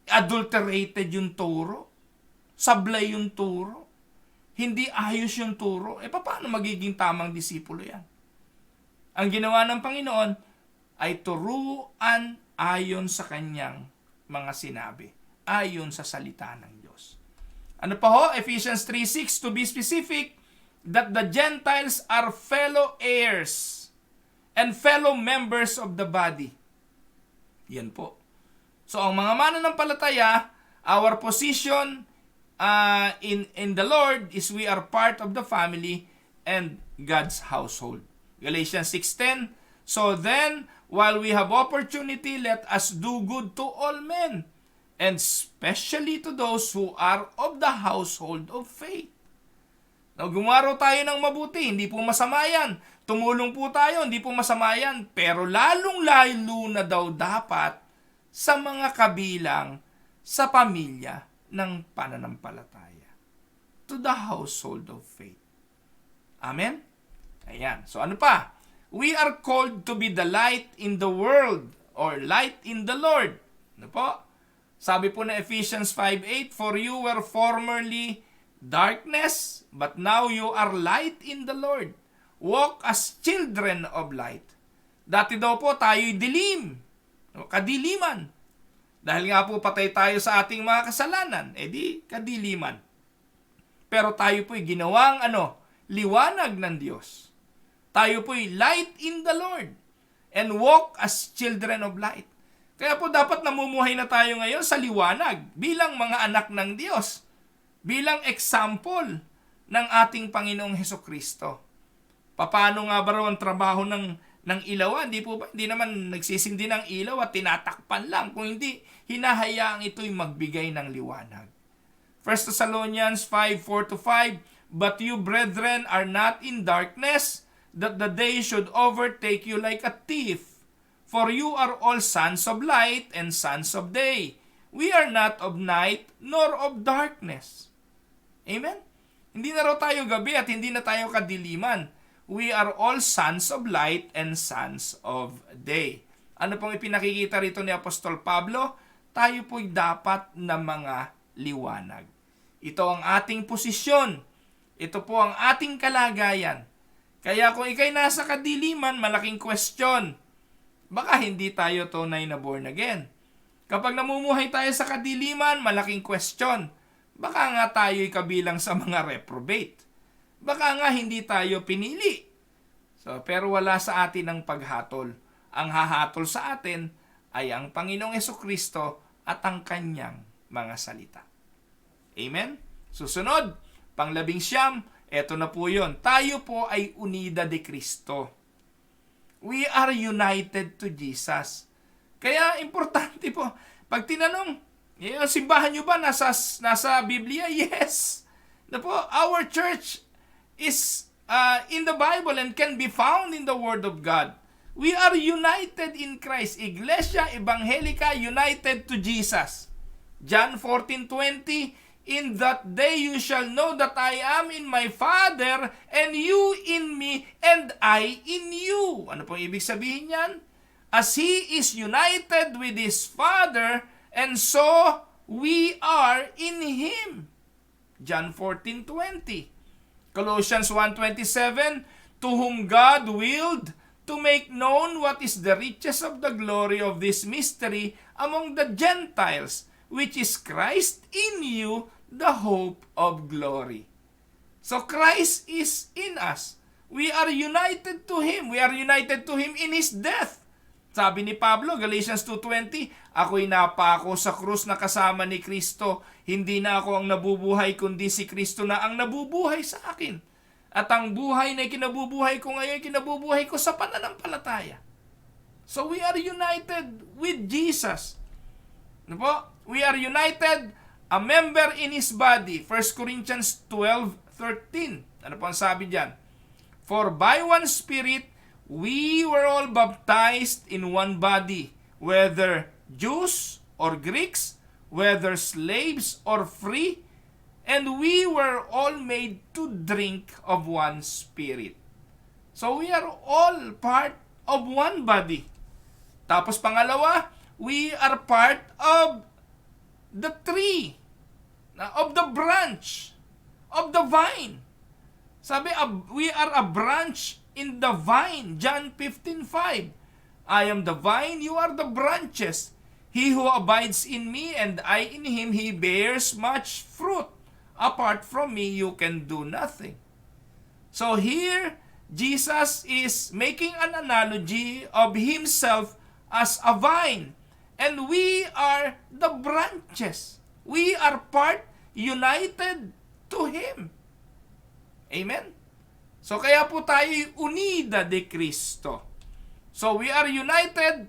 Adulterated yung turo. Sablay yung turo. Hindi ayos yung turo. Paano magiging tamang disipulo yan? Ang ginawa ng Panginoon ay turuan ayon sa kanyang mga sinabi. Ayon sa salita ng Diyos. Ano pa ho? Ephesians 3:6, to be specific, that the Gentiles are fellow heirs and fellow members of the body. Yan po. So, ang mga mananampalataya, our position in the Lord is we are part of the family and God's household. Galatians 6:10, so then, while we have opportunity, let us do good to all men, and especially to those who are of the household of faith. Now, gumaro tayo ng mabuti, hindi po masama yan. Tumulong po tayo, hindi po masama yan. Pero lalong-lalo na daw dapat sa mga kabilang sa pamilya ng pananampalataya. To the household of faith. Amen? Ayan. So ano pa? We are called to be the light in the world or light in the Lord. Ano po? Sabi po na Ephesians 5:8, for you were formerly darkness, but now you are light in the Lord. Walk as children of light. Dati daw po tayo'y dilim, kadiliman. Dahil nga po patay tayo sa ating mga kasalanan, di kadiliman. Pero tayo po'y ginawang liwanag ng Diyos. Tayo po'y light in the Lord and walk as children of light. Kaya po dapat namumuhay na tayo ngayon sa liwanag bilang mga anak ng Diyos, bilang example ng ating Panginoong Hesukristo. Paano nga ba raw ang trabaho ng ilawan? Hindi naman nagsisindi ng ilaw at tinatakpan lang. Kung hindi, hinahayaang ito'y magbigay ng liwanag. 1 Thessalonians 5:4-5, but you, brethren, are not in darkness, that the day should overtake you like a thief. For you are all sons of light and sons of day. We are not of night nor of darkness. Amen? Hindi na raw tayo gabi at hindi na tayo kadiliman. We are all sons of light and sons of day. Ano pong ipinakikita rito ni Apostol Pablo? Tayo po'y dapat na mga liwanag. Ito ang ating posisyon. Ito po ang ating kalagayan. Kaya kung ikay nasa kadiliman, malaking question. Baka hindi tayo tunay na born again. Kapag namumuhay tayo sa kadiliman, malaking question. Baka nga tayo'y kabilang sa mga reprobate. Baka nga hindi tayo pinili. Pero wala sa atin ang paghatol. Ang hahatol sa atin ay ang Panginoong Hesukristo at ang kanyang mga salita. Amen? Susunod, pang-19, eto na po yun. Tayo po ay unida de Cristo. We are united to Jesus. Kaya importante po, pag tinanong, yung simbahan nyo ba nasa Biblia? Yes. Na po, our church is in the Bible and can be found in the Word of God. We are united in Christ. Iglesia Evangelica united to Jesus. John 14:20, in that day you shall know that I am in my Father, and you in me, and I in you. Ano pong ibig sabihin yan? As He is united with His Father, and so we are in Him. John 14:20. Colossians 1:27, to whom God willed to make known what is the riches of the glory of this mystery among the Gentiles, which is Christ in you, the hope of glory. So Christ is in us. We are united to Him. We are united to Him in His death. Sabi ni Pablo, Galatians 2:20, ako'y napako sa krus na kasama ni Kristo. Hindi na ako ang nabubuhay, kundi si Kristo na ang nabubuhay sa akin. At ang buhay na kinabubuhay ko ngayon, kinabubuhay ko sa pananampalataya. So we are united with Jesus. Ano po? We are united, a member in His body. 1 Corinthians 12:13. Ano po ang sabi diyan? For by one Spirit, we were all baptized in one body, whether Jews or Greeks, whether slaves or free, and we were all made to drink of one Spirit. So we are all part of one body. Tapos pangalawa, we are part of the tree, of the branch, of the vine. Sabi, we are a branch in the vine. John 15:5. I am the vine, you are the branches. He who abides in me and I in him, he bears much fruit. Apart from me, you can do nothing. So here, Jesus is making an analogy of himself as a vine. And we are the branches. We are part united to Him. Amen? So kaya po tayo unida de Cristo. So we are united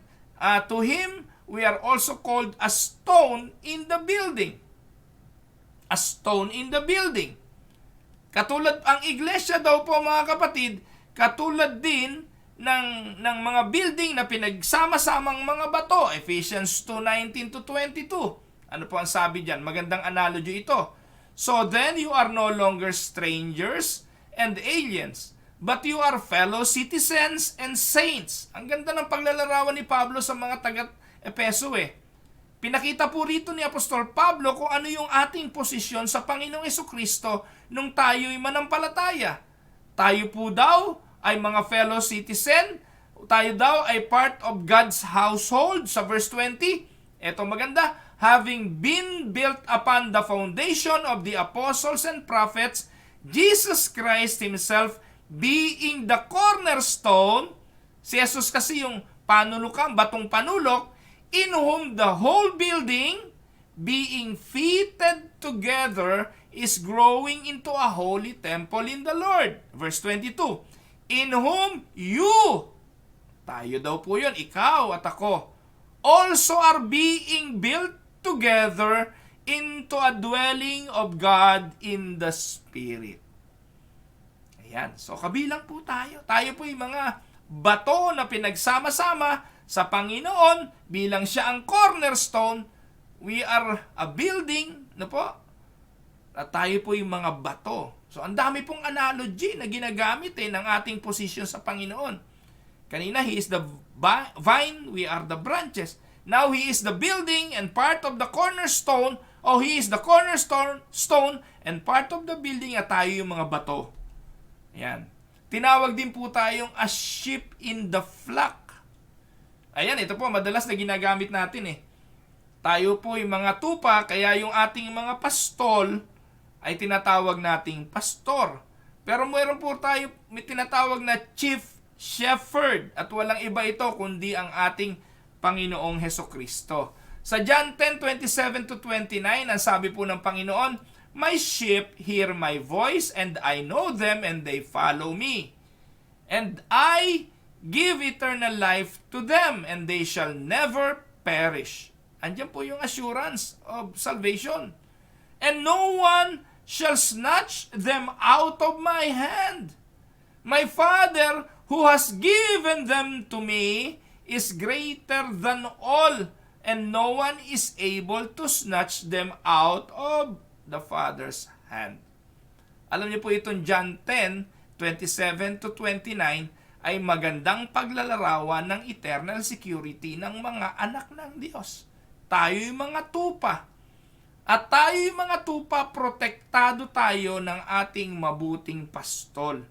to Him. We are also called a stone in the building. A stone in the building. Katulad ang iglesia daw po mga kapatid, katulad din ng mga building na pinagsama-samang mga bato. Ephesians 2:19-22. Ano po ang sabi diyan? Magandang analogy ito. So then you are no longer strangers and aliens, but you are fellow citizens and saints. Ang ganda ng paglalarawan ni Pablo sa mga taga-Epeso Pinakita po rito ni Apostol Pablo kung ano yung ating posisyon sa Panginoong Jesucristo nung tayo'y manampalataya. Tayo po daw ay mga fellow citizen, tayo daw ay part of God's household sa verse 20. Ito maganda, having been built upon the foundation of the apostles and prophets, Jesus Christ Himself being the cornerstone. Si Jesus kasi yung panulukang, batong panulok, in whom the whole building, being fitted together, is growing into a holy temple in the Lord. Verse 22, in whom you, tayo daw po yun, ikaw at ako, also are being built together into a dwelling of God in the Spirit. Ayan, so kabilang po tayo. Tayo po yung mga bato na pinagsama-sama sa Panginoon bilang siya ang cornerstone. We are a building, na po, at tayo po yung mga bato. So ang dami pong analogy na ginagamit ng ating posisyon sa Panginoon. Kanina, He is the vine, we are the branches. Now He is the building and part of the cornerstone. He is the cornerstone and part of the building at tayo yung mga bato. Ayan. Tinawag din po tayong a sheep in the flock. Ayan, ito po, madalas na ginagamit natin Tayo po yung mga tupa, kaya yung ating mga pastol ay tinatawag nating pastor. Pero mayroon po tayo may tinatawag na chief shepherd at walang iba ito kundi ang ating Panginoong Hesukristo. Sa John 10:27-29, ang sabi po ng Panginoon, my sheep hear my voice and I know them and they follow me. And I give eternal life to them and they shall never perish. Andiyan po yung assurance of salvation. And no one shall snatch them out of my hand. My Father who has given them to me is greater than all, and no one is able to snatch them out of the Father's hand. Alam niyo po itong John 10:27-29 ay magandang paglalarawan ng eternal security ng mga anak ng Diyos. Tayo yung mga tupa. At tayo yung mga tupa, protektado tayo ng ating mabuting pastol.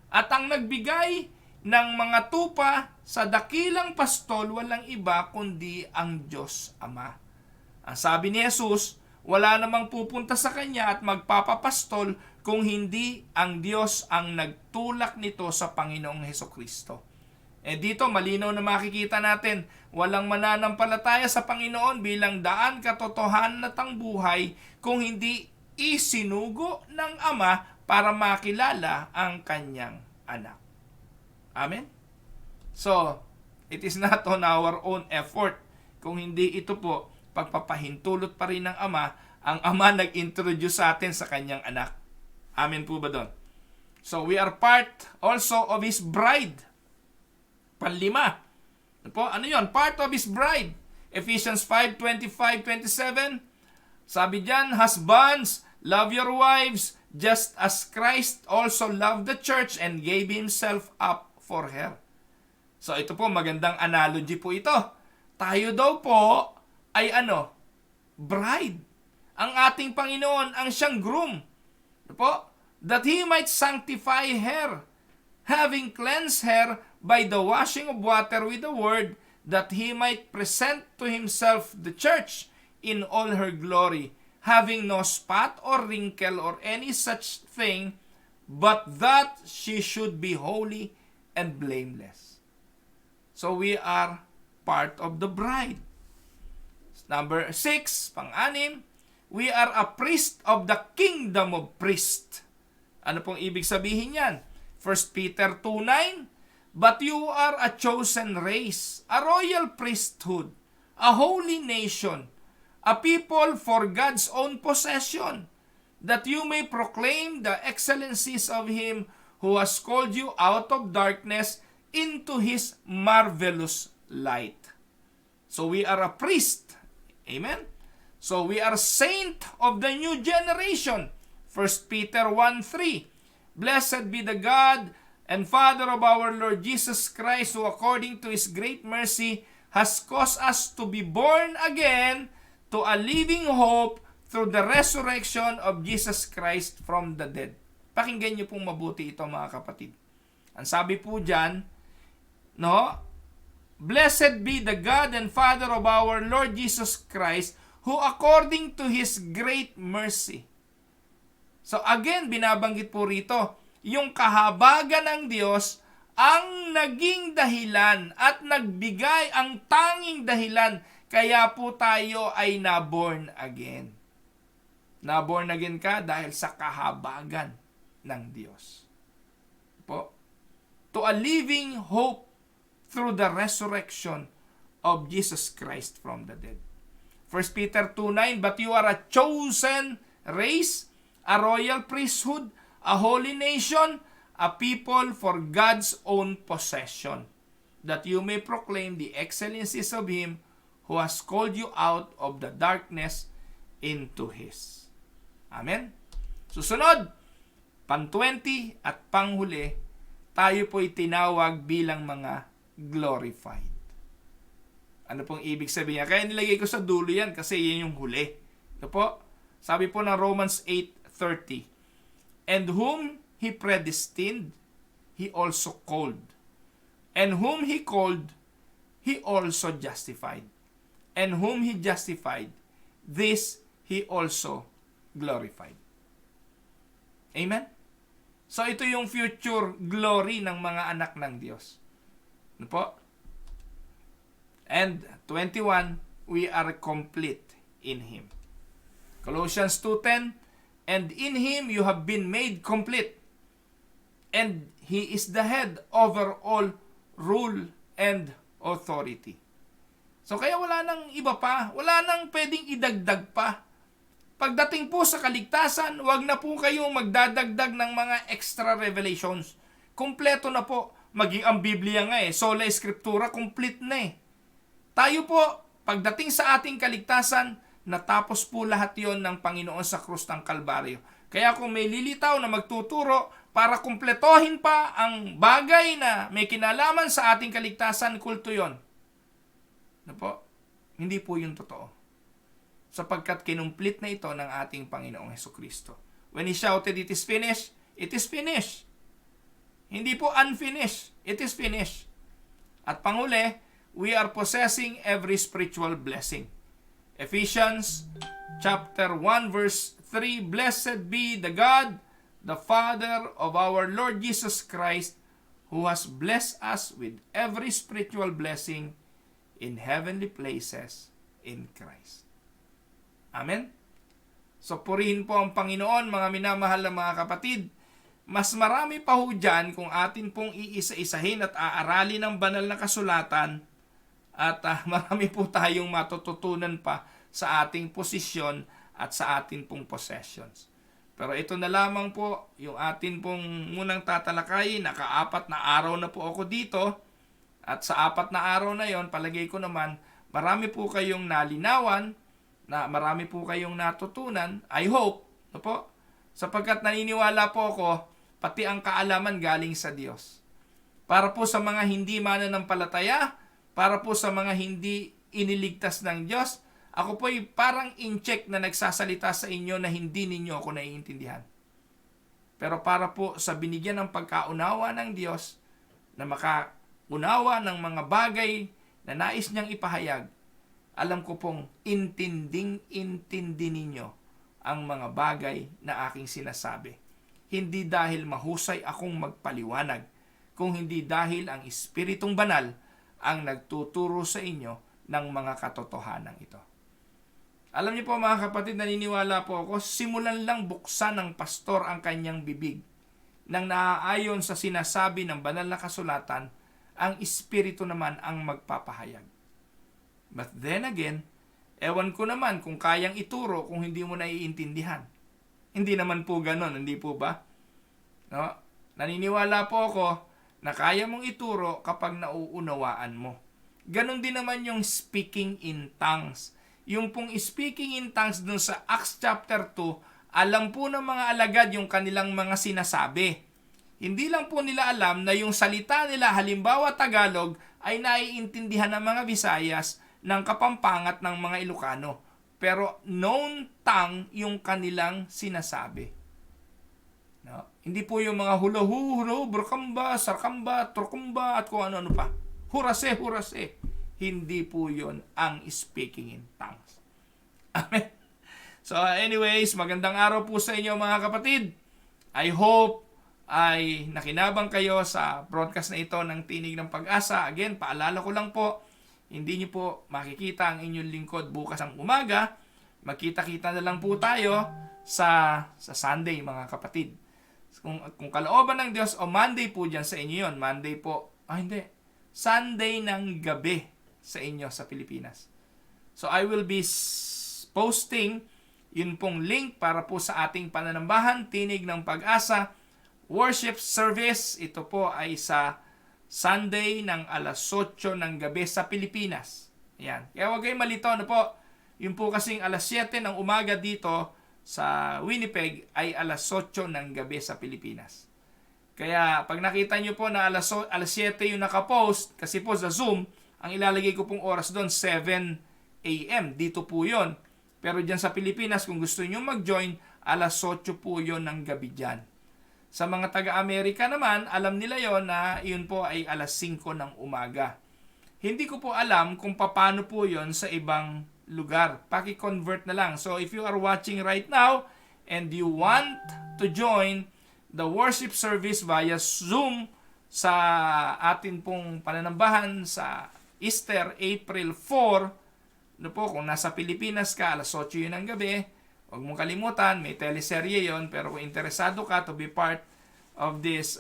At ang nagbigay ng mga tupa sa dakilang pastol, walang iba kundi ang Diyos Ama. Ang sabi ni Jesus, wala namang pupunta sa kanya at magpapapastol kung hindi ang Diyos ang nagtulak nito sa Panginoong Hesukristo. Dito malinaw na makikita natin, walang mananampalataya sa Panginoon bilang daan katotohanan at ang buhay kung hindi isinugo ng Ama para makilala ang kanyang anak. Amen? So, it is not on our own effort. Kung hindi ito po, pagpapahintulot pa rin ng Ama, ang Ama nag-introduce sa atin sa kanyang anak. Amen po ba doon? So, we are part also of His bride. Panlima. Ano yun? Part of His bride. Ephesians 5:25-27. Sabi diyan, husbands, love your wives, just as Christ also loved the church and gave Himself up for her. So, ito po, magandang analogy po ito. Tayo daw po ay bride. Ang ating Panginoon ang siyang groom. That He might sanctify her, having cleansed her by the washing of water with the word, that He might present to Himself the church in all her glory, having no spot or wrinkle or any such thing, but that she should be holy and blameless. So we are part of the bride. Number 6, pang-anim, we are a priest of the kingdom of priests. Ano pong ibig sabihin yan? 1 Peter 2:9, but you are a chosen race, a royal priesthood, a holy nation, a people for God's own possession, that you may proclaim the excellencies of Him who has called you out of darkness into His marvelous light. So we are a priest. Amen? So we are saint of the new generation. 1 Peter 1:3, blessed be the God and Father of our Lord Jesus Christ, who according to His great mercy has caused us to be born again to a living hope through the resurrection of Jesus Christ from the dead. Pakinggan niyo pong mabuti ito, mga kapatid. Ang sabi po dyan, blessed be the God and Father of our Lord Jesus Christ, who according to His great mercy. So again, binabanggit po rito, yung kahabagan ng Diyos ang naging dahilan at nagbigay ang tanging dahilan kaya po tayo ay naborn again. Naborn again ka dahil sa kahabagan ng Diyos. To a living hope through the resurrection of Jesus Christ from the dead. 1 Peter 2:9, but you are a chosen race, a royal priesthood, a holy nation, a people for God's own possession, that you may proclaim the excellencies of Him who has called you out of the darkness into His. Amen? Susunod, pang-20 at panghuli, tayo po'y tinawag bilang mga glorified. Ano pong ibig sabihin niya? Kaya nilagay ko sa dulo yan kasi yan yung huli. Ito po, sabi po ng Romans 8:30, and whom He predestined, He also called. And whom He called, He also justified. And whom He justified, this He also glorified. Amen? So ito yung future glory ng mga anak ng Diyos. Ano po? And 21, we are complete in Him. Colossians 2:10, and in Him you have been made complete. And He is the head over all rule and authority. So kaya wala nang iba pa, wala nang pwedeng idagdag pa. Pagdating po sa kaligtasan, wag na po kayong magdadagdag ng mga extra revelations. Kompleto na po. Maging ang Biblia nga sola Escritura, complete na Tayo po, pagdating sa ating kaligtasan, natapos po lahat yon ng Panginoon sa krus ng Kalbaryo. Kaya kung may lilitaw na magtuturo para kumpletohin pa ang bagay na may kinalaman sa ating kaligtasan, kulto yon. Ano po? Hindi po yung totoo. Sapagkat kinumplit na ito ng ating Panginoong Hesukristo. When He shouted, it is finished, it is finished. Hindi po unfinished, it is finished. At panghuli, we are possessing every spiritual blessing. Ephesians chapter 1 verse 3, Blessed be the God, the Father of our Lord Jesus Christ, who has blessed us with every spiritual blessing in heavenly places in Christ. Amen? So purihin po ang Panginoon, mga minamahal na mga kapatid. Mas marami pa ho dyan kung atin pong iisa-isahin at aaralin ang banal na kasulatan, at marami po tayong matututunan pa sa ating posisyon at sa ating pong possessions. Pero ito na lamang po yung atin pong munang tatalakayin. Naka-4 na araw na po ako dito, at sa 4 na araw na yon, palagay ko naman marami po kayong nalinawan, na marami po kayong natutunan. I hope, no po? Sapagkat naniniwala po ako, pati ang kaalaman galing sa Diyos. Para po sa mga hindi mananampalataya, para po sa mga hindi iniligtas ng Diyos, ako po ay parang in-check na nagsasalita sa inyo na hindi ninyo ako naiintindihan. Pero para po sa binigyan ng pagkaunawa ng Diyos, na makaunawa ng mga bagay na nais niyang ipahayag, alam ko pong intinding-intindi ninyo ang mga bagay na aking sinasabi. Hindi dahil mahusay akong magpaliwanag, kung hindi dahil ang Espiritong Banal ang nagtuturo sa inyo ng mga katotohanan ito. Alam niyo po mga kapatid, naniniwala po ako, simulan lang buksan ng pastor ang kanyang bibig nang naaayon sa sinasabi ng banal na kasulatan, ang Espiritu naman ang magpapahayag. But then again, ewan ko naman kung kayang ituro kung hindi mo naiintindihan. Hindi naman po ganon, hindi po ba? No? Naniniwala po ako na kaya mong ituro kapag nauunawaan mo. Ganon din naman yung speaking in tongues. Yung pong speaking in tongues dun sa Acts chapter 2, alam po ng mga alagad yung kanilang mga sinasabi. Hindi lang po nila alam na yung salita nila, halimbawa Tagalog, ay naiintindihan ng mga Visayas, ng Kapampangan at ng mga Ilocano. Pero known tongue yung kanilang sinasabi. No? Hindi po yung mga hula-hula, burkamba, sarkamba, turkumba, at kung ano-ano pa. Hurase, hurase. Hindi po yun ang speaking in tongues. Amen. So anyways, magandang araw po sa inyo mga kapatid. I hope ay nakinabang kayo sa broadcast na ito ng Tinig ng Pag-asa. Again, paalala ko lang po, hindi niyo po makikita ang inyong lingkod bukas ang umaga. Magkita-kita na lang po tayo sa Sunday mga kapatid. Kung kalooban ng Diyos, o Monday po dyan sa inyo yun. Monday po, hindi. Sunday ng gabi sa inyo sa Pilipinas. So I will be posting yun pong link para po sa ating pananambahan, Tinig ng Pag-asa, worship service. Ito po ay sa Sunday ng alas 8 ng gabi sa Pilipinas. Ayan. Kaya huwag kayong malito, ano po, yung po kasing alas 7 ng umaga dito sa Winnipeg ay alas 8 ng gabi sa Pilipinas. Kaya pag nakita nyo po na alas 7 yung nakapost, kasi po sa Zoom, ang ilalagay ko pong oras doon, 7 a.m. Dito po yon. Pero dyan sa Pilipinas, kung gusto nyo mag-join, alas 8 po yon ng gabi dyan. Sa mga taga-Amerika naman, alam nila yon na yun po ay alas 5 ng umaga. Hindi ko po alam kung paano po yon sa ibang lugar. Paki-convert na lang. So if you are watching right now and you want to join the worship service via Zoom sa atin pong pananambahan sa Easter, April 4, no po, kung nasa Pilipinas ka, alas 8 yun ng gabi, huwag mong kalimutan, may teleserye yon. Pero kung interesado ka to be part of this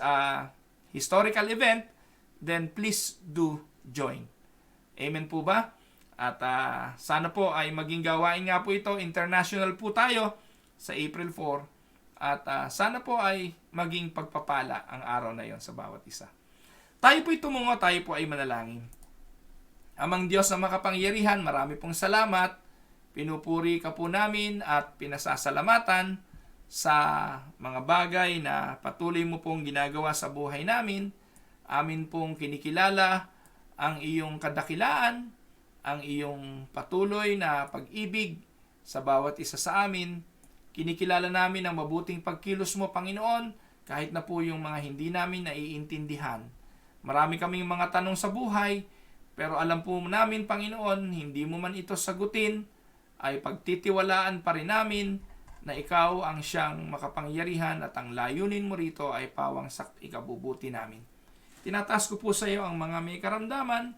historical event, then please do join. Amen po ba? At sana po ay maging gawain nga po ito. International po tayo sa April 4. At sana po ay maging pagpapala ang araw na yon sa bawat isa. Tayo po'y tumungo, tayo po ay manalangin. Amang Diyos na makapangyarihan, marami pong salamat. Pinupuri ka po namin at pinasasalamatan sa mga bagay na patuloy mo pong ginagawa sa buhay namin. Amin pong kinikilala ang iyong kadakilaan, ang iyong patuloy na pag-ibig sa bawat isa sa amin. Kinikilala namin ang mabuting pagkilos mo, Panginoon, kahit na po yung mga hindi namin naiintindihan. Marami kaming mga tanong sa buhay, pero alam po namin, Panginoon, hindi mo man ito sagutin, ay pagtitiwalaan pa rin namin na ikaw ang siyang makapangyarihan at ang layunin mo rito ay pawang sa ikabubuti namin. Tinataas ko po sa iyo ang mga may karamdaman.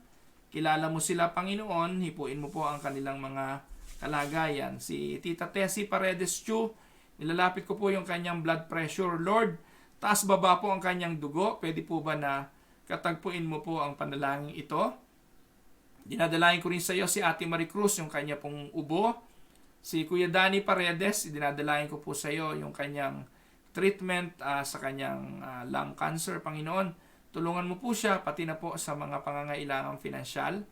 Kilala mo sila, Panginoon. Hipuin mo po ang kanilang mga kalagayan. Si Tita Tessie Paredes Chu, nilalapit ko po yung kanyang blood pressure. Lord, taas baba po ang kanyang dugo. Pwede po ba na katagpuin mo po ang panalangin ito? Dinadalain ko rin sa iyo si Ate Maricruz, yung kanya pong ubo. Si Kuya Danny Paredes, dinadalain ko po sa iyo yung kanyang treatment sa kanyang lung cancer, Panginoon. Tulungan mo po siya, pati na po sa mga pangangailangang pinansyal.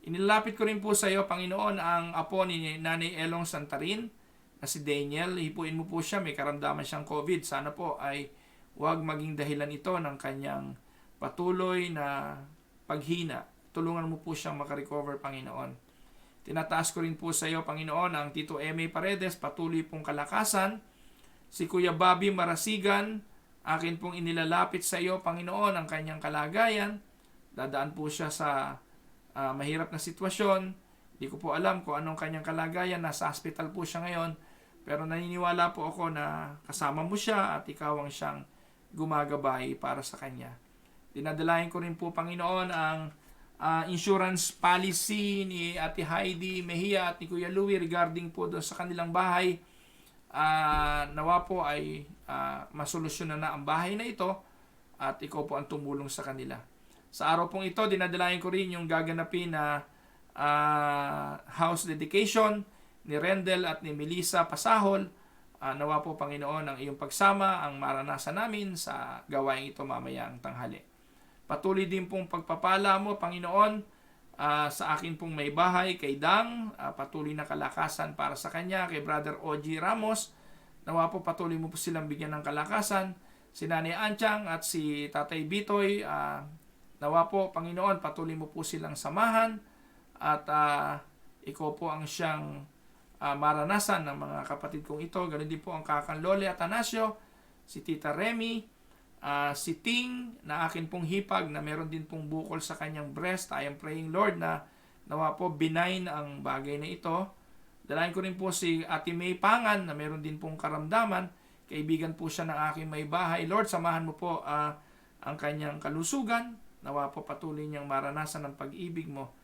Inilapit ko rin po sa iyo, Panginoon, ang apo ni Nanay Elong Santarin, na si Daniel. Hipuin mo po siya, may karamdaman siyang COVID. Sana po ay huwag maging dahilan ito ng kanyang patuloy na paghina. Tulungan mo po siyang makarecover, Panginoon. Tinataas ko rin po sa iyo, Panginoon, ang Tito M.A. Paredes, patuloy pong kalakasan. Si Kuya Bobby Marasigan, akin pong inilalapit sa iyo, Panginoon, ang kanyang kalagayan. Dadaan po siya sa mahirap na sitwasyon. Hindi ko po alam kung anong kanyang kalagayan. Nasa hospital po siya ngayon. Pero naniniwala po ako na kasama mo siya at ikaw ang siyang gumagabay para sa kanya. Dinadalayan ko rin po, Panginoon, ang insurance policy ni Ate Heidi Mejia at ni Kuya Louie regarding po doon sa kanilang bahay. Nawa po ay masolusyonan na ang bahay na ito at ikaw po ang tumulong sa kanila. Sa araw pong ito, dinadalayan ko rin yung gaganapin na house dedication ni Rendel at ni Melissa Pasahol. Nawa po, Panginoon, ang iyong pagsama ang maranasan namin sa gawain ito mamayang tanghali. Patuloy din pong pagpapala mo, Panginoon, sa akin pong may bahay, kay Dang, patuloy na kalakasan para sa kanya, kay Brother Oji Ramos. Nawa po patuloy mo po silang bigyan ng kalakasan. Si Nanay Anchang at si Tatay Bitoy, nawa po, Panginoon, patuloy mo po silang samahan at ikaw po ang siyang maranasan ng mga kapatid kong ito. Ganun din po ang Kakan Lole Atanasio, si Tita Remy, si Ting na akin pong hipag na meron din pong bukol sa kanyang breast. I am praying, Lord, na nawa po benign ang bagay na ito. Dalayan ko rin po si Ate May Pangan na meron din pong karamdaman. Kaibigan po siya ng aking may bahay. Lord, samahan mo po ang kanyang kalusugan. Nawa po patuloy niyang maranasan ang pag-ibig mo.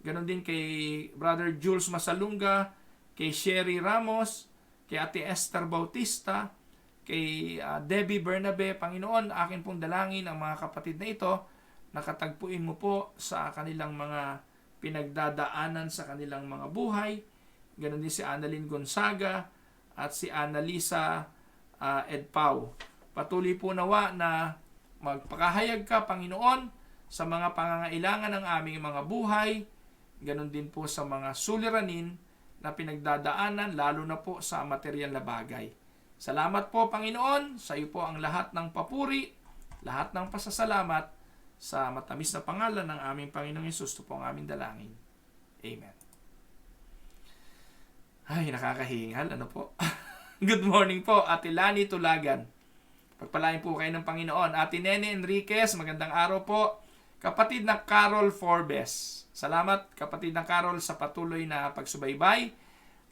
Ganon din kay Brother Jules Masalunga, kay Sherry Ramos, kay Ate Esther Bautista, kay Debbie Bernabe. Panginoon, akin pong dalangin ang mga kapatid na ito, nakatagpuin mo po sa kanilang mga pinagdadaanan sa kanilang mga buhay. Ganon din si Annalyn Gonzaga at si Annalisa Edpau. Patuloy po nawa na magpakahayag ka, Panginoon, sa mga pangangailangan ng aming mga buhay. Ganon din po sa mga suliranin na pinagdadaanan, lalo na po sa material na bagay. Salamat po, Panginoon. Sa iyo po ang lahat ng papuri, lahat ng pasasalamat sa matamis na pangalan ng aming Panginoong Hesus. Ito po ang aming dalangin. Amen. Ay, nakakahingal. Ano po? Good morning po, Ate Lani Tulagan. Pagpalain po kayo ng Panginoon. Ate Nene Enriquez, magandang araw po. Kapatid na Carol Forbes. Salamat, kapatid na Carol, sa patuloy na pagsubaybay.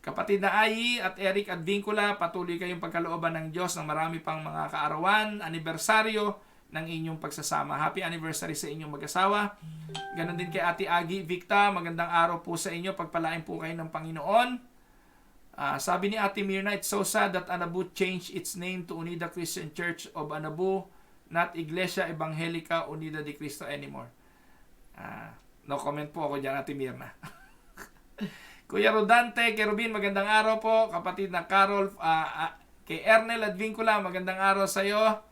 Kapatid na Ai at Eric Advincula, patuloy kayong pagkalooban ng Diyos ng marami pang mga kaarawan, anibersaryo ng inyong pagsasama. Happy anniversary sa inyong mag-asawa. Ganon din kay Ate Agi Victa, magandang araw po sa inyo. Pagpalain po kayo ng Panginoon. Sabi ni Ate Mirna, it's so sad that Anabu changed its name to Unida Christian Church of Anabu, not Iglesia Evangelica Unida de Cristo anymore. No comment po ako dyan, Ate Mirna. Kuya Rodante, kay Rubin, magandang araw po. Kapatid na Carol, kay Ernel Advincula, magandang araw sa iyo.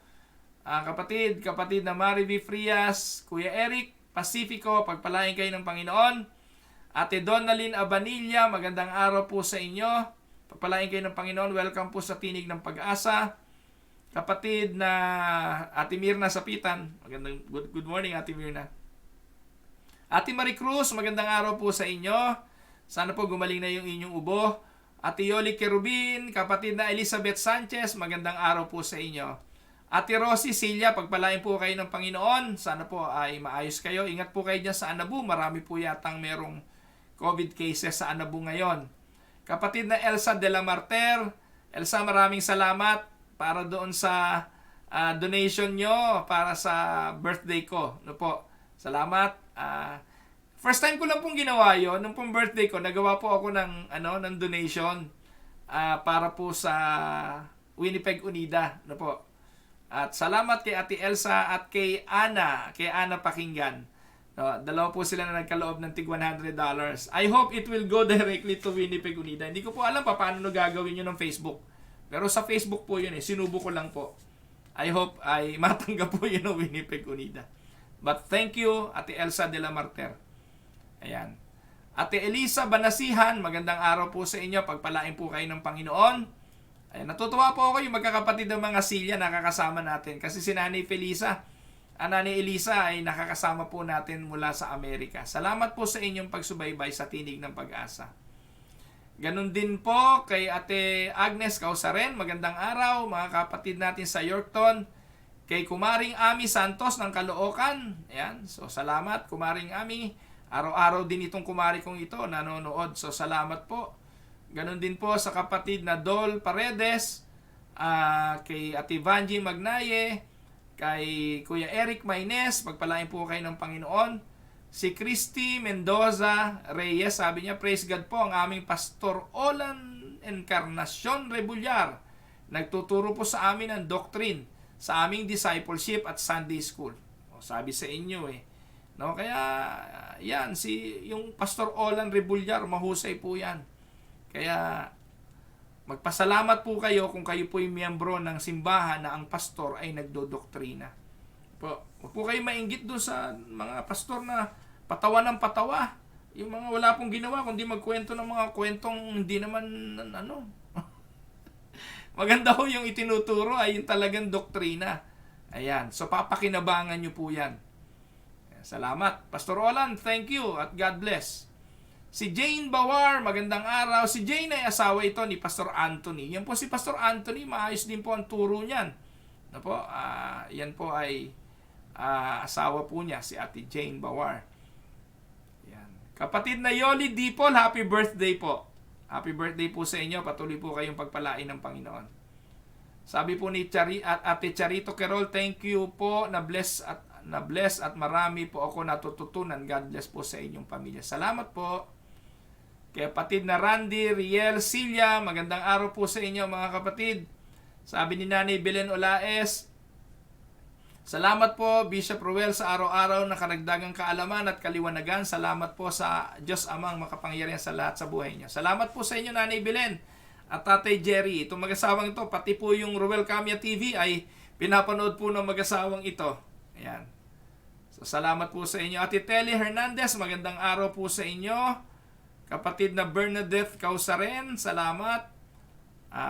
Kapatid na Mary V. Frias, Kuya Eric Pacifico, pagpalain kayo ng Panginoon. Ate Donalyn Abanilla, magandang araw po sa inyo. Pagpalain kayo ng Panginoon. Welcome po sa Tinig ng Pag-asa. Kapatid na Ate Mirna Sapitan, magandang good morning, Ate Mirna. Ate Maricruz, magandang araw po sa inyo. Sana po gumaling na yung inyong ubo. Ate Yoli Kerubin, kapatid na Elizabeth Sanchez, magandang araw po sa inyo. Ate Rosie Silya, pagpalain po kayo ng Panginoon. Sana po ay maayos kayo. Ingat po kayo dyan sa Anabu. Marami po yatang merong COVID cases sa Anabu ngayon. Kapatid na Elsa de la Marter, Elsa, maraming salamat para doon sa donation nyo para sa birthday ko. No po, salamat. First time ko lang pong ginawa yon. Nung pong birthday ko, nagawa po ako ng donation para po sa Winnipeg Unida. No po. At salamat kay Ate Elsa at kay Ana Pakinggan. No, dalawa po sila na nagkaloob ng tig $100. I hope it will go directly to Winnipeg Unida. Hindi ko po alam paano gagawin yun ng Facebook. Pero sa Facebook po yun sinubo ko lang po. I hope ay matanggap po yun ng Winnipeg Unida. But thank you, Ate Elsa de la Marter. Ayan. Ate Elisa Banasihan, magandang araw po sa inyo. Pagpalain po kayo ng Panginoon. Ayan, natutuwa po ako yung magkakapatid ng mga Silya nakakasama natin. Kasi si Nanay Nanay Elisa ay nakakasama po natin mula sa Amerika. Salamat po sa inyong pagsubaybay sa Tinig ng Pag-asa. Ganon din po kay Ate Agnes Causaren, magandang araw mga kapatid natin sa Yorkton. Kay Kumaring Ami Santos ng Caloocan. Ayan, so salamat Kumaring Ami. Araw-araw din itong kumari kong ito nanonood. So salamat po. Ganon din po sa kapatid na Dol Paredes, kay Ate Vanji Magnaye, kay Kuya Eric Maines, pagpalain po kayo ng Panginoon. Si Christy Mendoza Reyes, sabi niya, praise God po ang aming Pastor Olan Encarnacion Rebullar. Nagtuturo po sa amin ng doctrine sa aming discipleship at Sunday School. O, sabi sa inyo No, kaya yan, yung Pastor Olan Rebullar, mahusay po yan. Kaya magpasalamat po kayo kung kayo po yung miyembro ng simbahan na ang pastor ay nagdodoktrina. Huwag po kayo mainggit doon sa mga pastor na patawa ng patawa. Yung mga wala pong ginawa, kundi magkwento ng mga kwentong hindi naman Maganda ho yung itinuturo ay yung talagang doktrina. Ayan, so papakinabangan nyo po yan. Salamat. Pastor Olan, thank you at God bless. Si Jane Bawar, magandang araw. Si Jane ay asawa ito ni Pastor Anthony. Yan po si Pastor Anthony, maayos din po ang turo niyan. Yan po ay asawa po niya, si Ate Jane Bawar. Yan. Kapatid na Yoli Dipol, happy birthday po. Happy birthday po sa inyo. Patuloy po kayong pagpalain ng Panginoon. Sabi po ni Ate Charito Querol, thank you po, na bless at marami po ako natututunan. God bless po sa inyong pamilya. Salamat po. Kaya kapatid na Randy Riel Silya, magandang araw po sa inyo mga kapatid. Sabi ni Nanay Belen Olaes, salamat po Bishop Ruel sa araw-araw na karagdagang kaalaman at kaliwanagan. Salamat po sa Diyos Amang makapangyarihan sa lahat sa buhay niyo. Salamat po sa inyo Nanay Belen at Tatay Jerry. Itong mag-asawang ito, pati po yung Ruel Camia TV ay pinapanood po ng mag-asawang ito. Ayan. So salamat po sa inyo. Ate Telly Hernandez, magandang araw po sa inyo. Kapatid na Bernadette Causaren, salamat.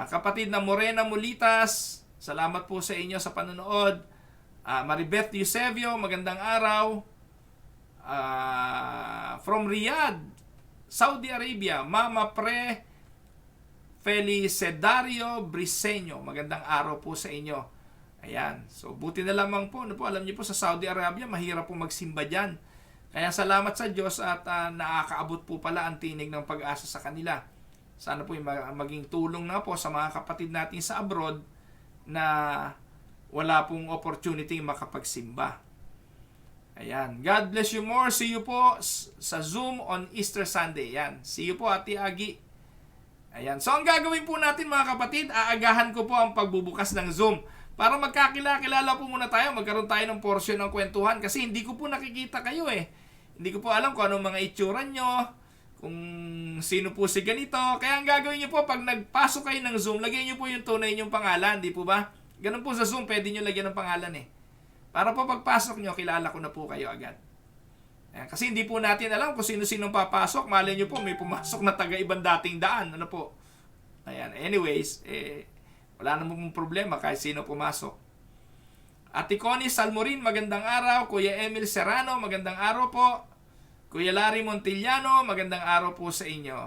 Kapatid na Morena Mulitas, salamat po sa inyo sa panonood. Maribeth Eusebio, magandang araw. From Riyadh, Saudi Arabia, Mama Pre Felicedario Briseño, magandang araw po sa inyo. Ayan, so buti na lamang po, alam niyo po sa Saudi Arabia, mahirap po magsimba dyan. Kaya salamat sa Diyos at nakakaabot po pala ang tinig ng pag-asa sa kanila. Sana po yung maging tulong na po sa mga kapatid natin sa abroad na wala pong opportunity makapagsimba. Ayan. God bless you more. See you po sa Zoom on Easter Sunday. Ayan. See you po, Ate Agi. Ayan. So, ang gagawin po natin mga kapatid, aagahan ko po ang pagbubukas ng Zoom. Para magkakilala po muna tayo, magkaroon tayo ng portion ng kwentuhan kasi hindi ko po nakikita kayo Hindi ko po alam kung anong mga itsura nyo, kung sino po si ganito. Kaya ang gagawin nyo po, pag nagpasok kayo ng Zoom, lagyan nyo po yung tunay nyong pangalan, di po ba? Ganun po sa Zoom, pwede nyo lagyan ng pangalan Para po pagpasok nyo, kilala ko na po kayo agad. Ayan, kasi hindi po natin alam kung sino-sinong papasok. Malay nyo po, may pumasok na taga-ibang dating daan. Ano po? Ayan, anyways, wala namang problema kahit sino pumasok. Ate Connie Salmorin, magandang araw. Kuya Emil Serrano, magandang araw po. Kuya Larry Montillano, magandang araw po sa inyo.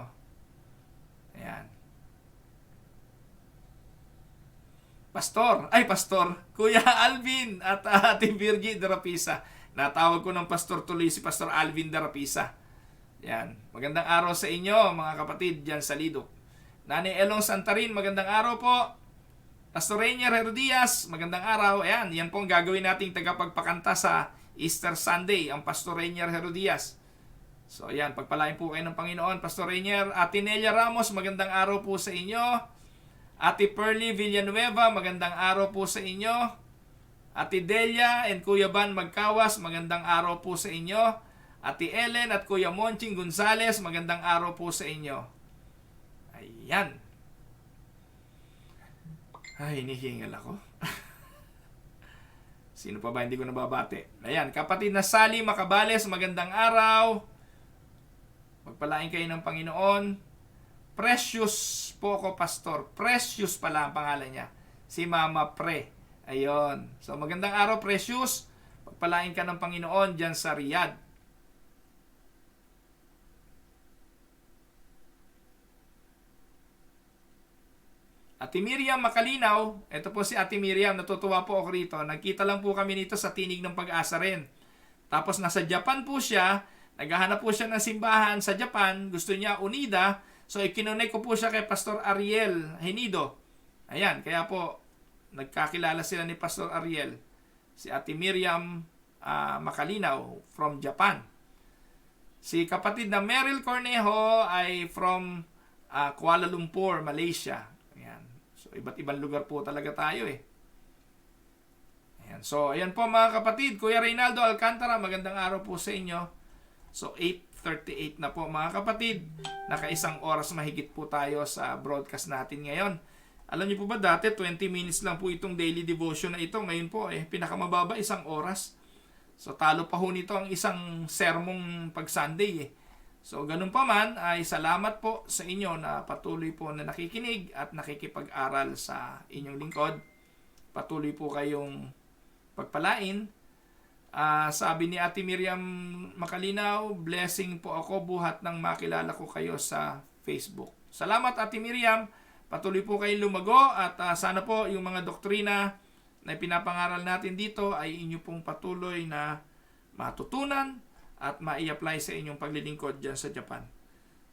Ayan. Pastor. Kuya Alvin at Ate Virgie Darapisa. Natawag ko ng pastor tuloy si Pastor Alvin Darapisa. Ayan. Magandang araw sa inyo, mga kapatid dyan sa Lidok. Nanay Elong Santarin, magandang araw po. Pastor Rainier Herodias, magandang araw. Ayan, yan po ang gagawin nating tagapagpakanta sa Easter Sunday, ang Pastor Rainier Herodias. So ayan, pagpalain po kayo ng Panginoon, Pastor Rainier. Ate Nelia Ramos, magandang araw po sa inyo. Ate Pearly Villanueva, magandang araw po sa inyo. Ate Delia and Kuya Ban Magkawas, magandang araw po sa inyo. Ate Ellen at Kuya Monching Gonzales, magandang araw po sa inyo. Ayan. Ay, hinihingal ako. Sino pa ba hindi ko nababate? Ayan, kapatid na Sally Macabales, magandang araw. Magpalain kayo ng Panginoon. Precious po ako, Pastor. Precious pala ang pangalan niya. Si Mama Pre. Ayun. So, magandang araw, Precious. Magpalain ka ng Panginoon dyan sa Riyadh. Ate Miriam Makalinaw, ito po si Ate Miriam, natutuwa po ako rito. Nagkita lang po kami nito sa Tinig ng Pag-asa rin. Tapos nasa Japan po siya, naghahanap po siya ng simbahan sa Japan, gusto niya unida, so ikinonect ko po siya kay Pastor Ariel Henido. Ayan, kaya po nagkakilala sila ni Pastor Ariel. Si Ate Miriam Makalinaw from Japan. Si kapatid na Meryl Cornejo ay from Kuala Lumpur, Malaysia. So, iba't ibang lugar po talaga tayo eh. Ayan. So, ayan po mga kapatid. Kuya Reynaldo Alcantara, magandang araw po sa inyo. So, 8:38 na po mga kapatid. Nakaisang oras mahigit po tayo sa broadcast natin ngayon. Alam niyo po ba dati 20 minutes lang po itong daily devotion na ito. Ngayon po pinakamababa 1 oras. So, talo pa ho nito ang isang sermong pag Sunday eh. So, ganun pa man, ay salamat po sa inyo na patuloy po na nakikinig at nakikipag-aral sa inyong lingkod. Patuloy po kayong pagpalain. Sabi ni Ate Miriam Makalinaw, blessing po ako buhat nang makilala ko kayo sa Facebook. Salamat Ate Miriam, patuloy po kayong lumago at sana po yung mga doktrina na pinapangaral natin dito ay inyo pong patuloy na matutunan at ma-i-apply sa inyong paglilingkod dyan sa Japan.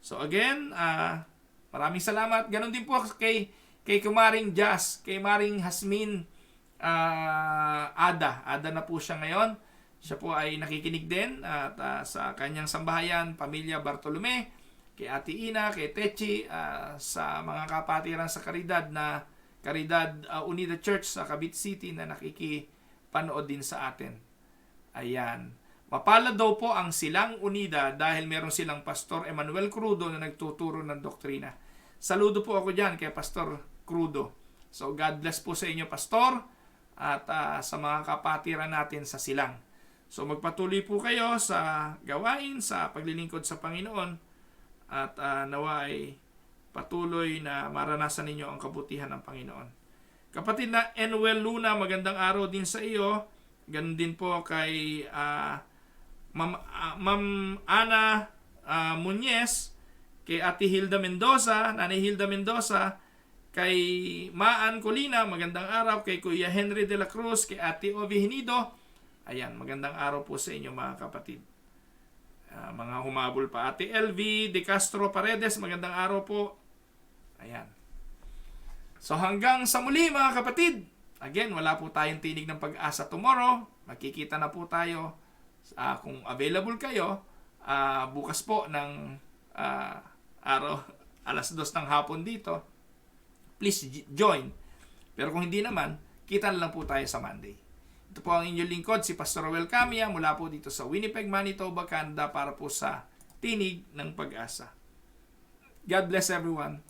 So again, maraming salamat. Ganon din po kay Kumaring Jazz, kay Maring Hasmin Ada. Ada na po siya ngayon. Siya po ay nakikinig din at sa kanyang sambahayan, Pamilya Bartolome, kay Ate Ina, kay Techi, sa mga kapatiran sa Caridad Unida Church sa Cavite City na nakikipanood din sa atin. Ayan. Mapalad daw po ang Silang Unida dahil meron silang Pastor Emmanuel Crudo na nagtuturo ng doktrina. Saludo po ako dyan kay Pastor Crudo. So God bless po sa inyo, Pastor, at sa mga kapatiran natin sa Silang. So magpatuloy po kayo sa gawain, sa paglilingkod sa Panginoon, at nawa ay patuloy na maranasan ninyo ang kabutihan ng Panginoon. Kapatid na Enwell Luna, magandang araw din sa iyo. Ganun din po kay Ma'am Ana Muñez, kay Ate Hilda Mendoza, Nanay Hilda Mendoza, kay Maan Colina, magandang araw, kay Kuya Henry de la Cruz, kay Ate Ovi Hinido. Ayan, magandang araw po sa inyo mga kapatid. Mga humabol pa. Ate LV de Castro Paredes, magandang araw po. Ayan. So hanggang sa muli mga kapatid. Again, wala po tayong Tinig ng Pag-asa tomorrow. Makikita na po tayo. Kung available kayo, bukas po ng araw, alas 2 ng hapon dito, please join. Pero kung hindi naman, kita na lang po tayo sa Monday. Ito po ang inyong lingkod, si Pastor Roel Camia, mula po dito sa Winnipeg, Manitoba, Canada, para po sa Tinig ng Pag-asa. God bless everyone.